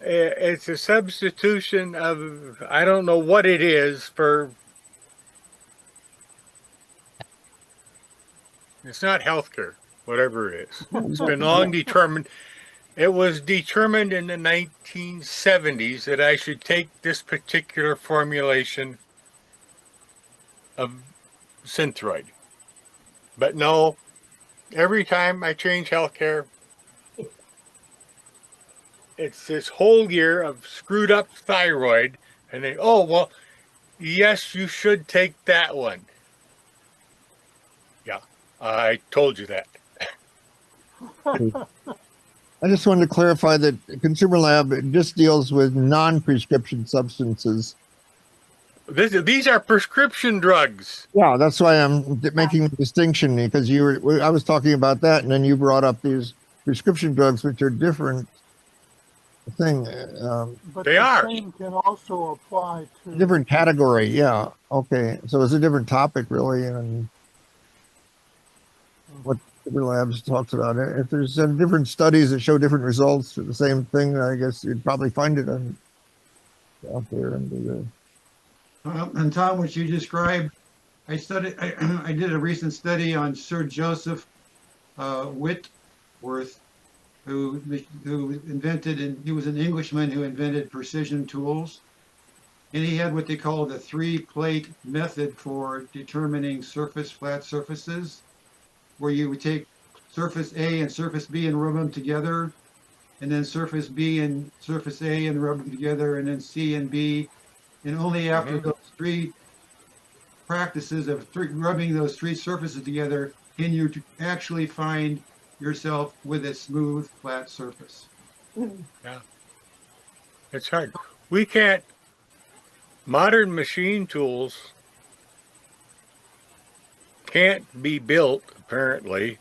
Speaker 8: It's a substitution of, I don't know what it is for. It's not healthcare, whatever it is. It's been long determined. It was determined in the 1970s that I should take this particular formulation of Synthroid. But no, every time I change healthcare, it's this whole year of screwed up thyroid, and they, oh, well, yes, you should take that one. Yeah, I told you that.
Speaker 5: I just wanted to clarify that Consumer Lab just deals with non-prescription substances.
Speaker 8: These are prescription drugs.
Speaker 5: Yeah, that's why I'm making the distinction, because I was talking about that, and then you brought up these prescription drugs, which are different thing.
Speaker 1: But
Speaker 8: They
Speaker 1: the
Speaker 8: are.
Speaker 1: same can also apply to
Speaker 5: Different category, yeah. Okay, so it's a different topic, really, and what Consumer Labs talks about. If there's different studies that show different results for the same thing, I guess you'd probably find it out there.
Speaker 2: And Tom, what you described, I did a recent study on Sir Joseph Whitworth, who invented, and he was an Englishman who invented precision tools. And he had what they call the 3-plate method for determining flat surfaces, where you would take surface A and surface B and rub them together, and then surface B and surface A and rub them together, and then C and B. And only after those 3 practices of rubbing those 3 surfaces together can you actually find yourself with a smooth, flat surface.
Speaker 8: Yeah, it's hard. We can't. Modern machine tools can't be built, apparently,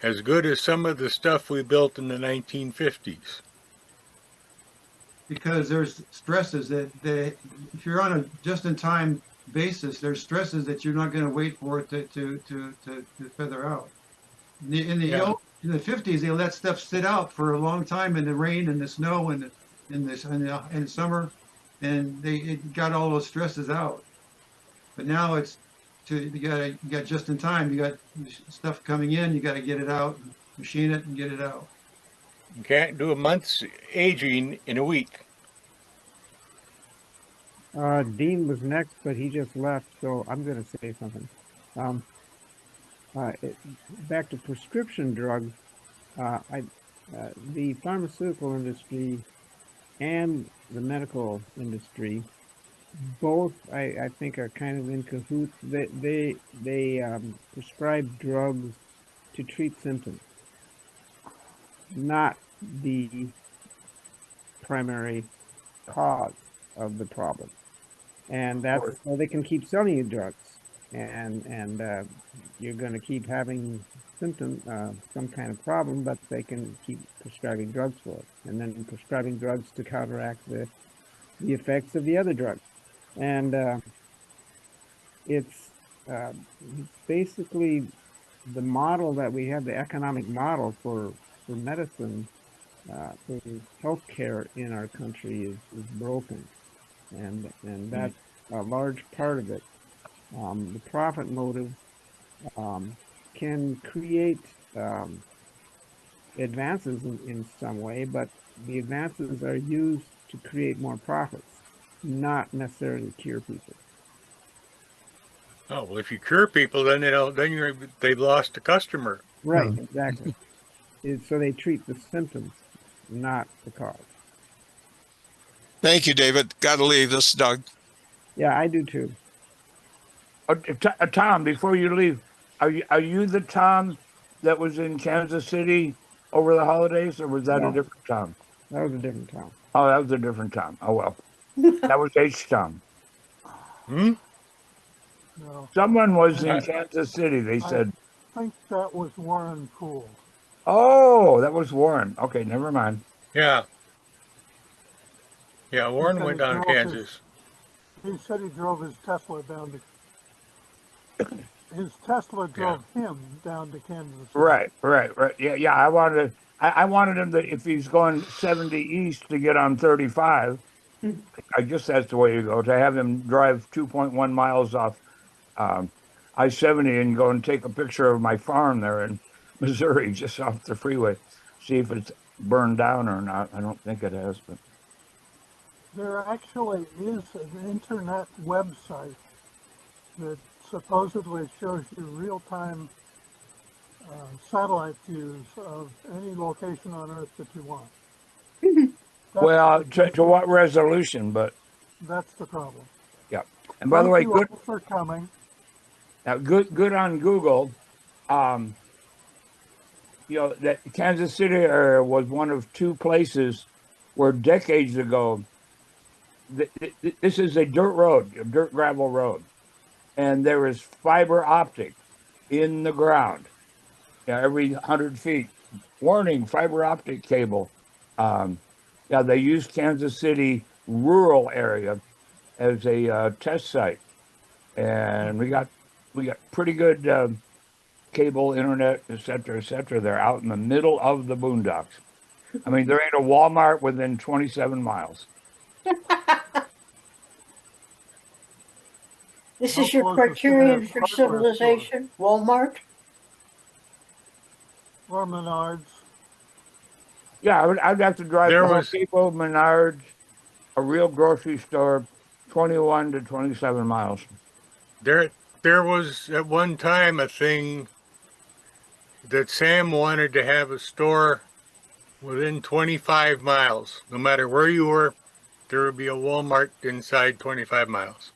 Speaker 8: as good as some of the stuff we built in the 1950s.
Speaker 2: Because there's stresses that if you're on a just-in-time basis, there's stresses that you're not going to wait for it to feather out. In the 50s, they let stuff sit out for a long time in the rain and the snow and in the summer, and it got all those stresses out. But now you got just in time. You got stuff coming in. You got to get it out, machine it, and get it out.
Speaker 8: You can't do a month's aging in a week.
Speaker 6: Dean was next, but he just left, so I'm going to say something. Back to prescription drugs, the pharmaceutical industry and the medical industry both, I think, are kind of in cahoots. They prescribe drugs to treat symptoms, not the primary cause of the problem. And that's so they can keep selling you drugs, and you're going to keep having symptoms, some kind of problem, but they can keep prescribing drugs for it, and then prescribing drugs to counteract the effects of the other drugs. And it's basically the model that we have, the economic model for medicine, for healthcare in our country is broken, and that's a large part of it. The profit motive can create advances in some way, but the advances are used to create more profits, not necessarily cure people.
Speaker 8: Oh, well, if you cure people, then they've lost a customer.
Speaker 6: Right, exactly. So they treat the symptoms, not the cause.
Speaker 9: Thank you, David. Got to leave. This is Doug.
Speaker 6: Yeah, I do too.
Speaker 3: Tom, before you leave, are you the Tom that was in Kansas City over the holidays, or was that a
Speaker 6: No,
Speaker 3: different Tom?
Speaker 6: that was a different town.
Speaker 3: Oh, that was a different Tom. Oh well, that was H Tom.
Speaker 8: Hmm?
Speaker 1: No,
Speaker 3: Someone was in
Speaker 8: I-
Speaker 3: Kansas City. They
Speaker 1: I
Speaker 3: said,
Speaker 1: think that was Warren Poole.
Speaker 3: "Oh, that was Warren." Okay, never mind.
Speaker 8: Yeah. Yeah,
Speaker 1: He
Speaker 8: Warren
Speaker 1: said
Speaker 8: went
Speaker 1: he
Speaker 8: down to
Speaker 1: drove
Speaker 8: Kansas.
Speaker 1: He said he drove his Tesla down to. His Tesla
Speaker 8: Yeah.
Speaker 1: drove him down to Kansas City.
Speaker 3: Right. Yeah. I wanted him to, if he's going 70 east to get on 35. I guess that's the way you go. To have him drive 2.1 miles off I-70 and go and take a picture of my farm there in Missouri, just off the freeway, see if it's burned down or not. I don't think it has, but
Speaker 1: There actually is an internet website that supposedly shows you real-time satellite views of any location on Earth that you want.
Speaker 3: well, to what resolution? But
Speaker 1: That's the problem.
Speaker 3: yeah. And by the way,
Speaker 1: Thank you
Speaker 3: good.
Speaker 1: all for coming.
Speaker 3: Now, good on Google. That Kansas City area was one of two places where decades ago, this is a dirt road, a dirt gravel road, and there is fiber optic in the ground, every 100 feet. Warning, fiber optic cable. They used Kansas City rural area as a test site, and we got pretty good cable, internet, et cetera. They're out in the middle of the boondocks. I mean, there ain't a Walmart within 27 miles.
Speaker 7: This
Speaker 1: How
Speaker 7: is your
Speaker 1: close is the
Speaker 7: criterion
Speaker 1: nearest
Speaker 7: for
Speaker 1: hardware store?
Speaker 7: civilization? Walmart?
Speaker 1: Or Menards.
Speaker 3: Yeah, I'd have to drive
Speaker 8: There
Speaker 3: to Home
Speaker 8: was
Speaker 3: Depot, Menards, a real grocery store, 21 to 27 miles.
Speaker 8: there was at one time a thing that Sam wanted to have a store within 25 miles. No matter where you were, there would be a Walmart inside 25 miles.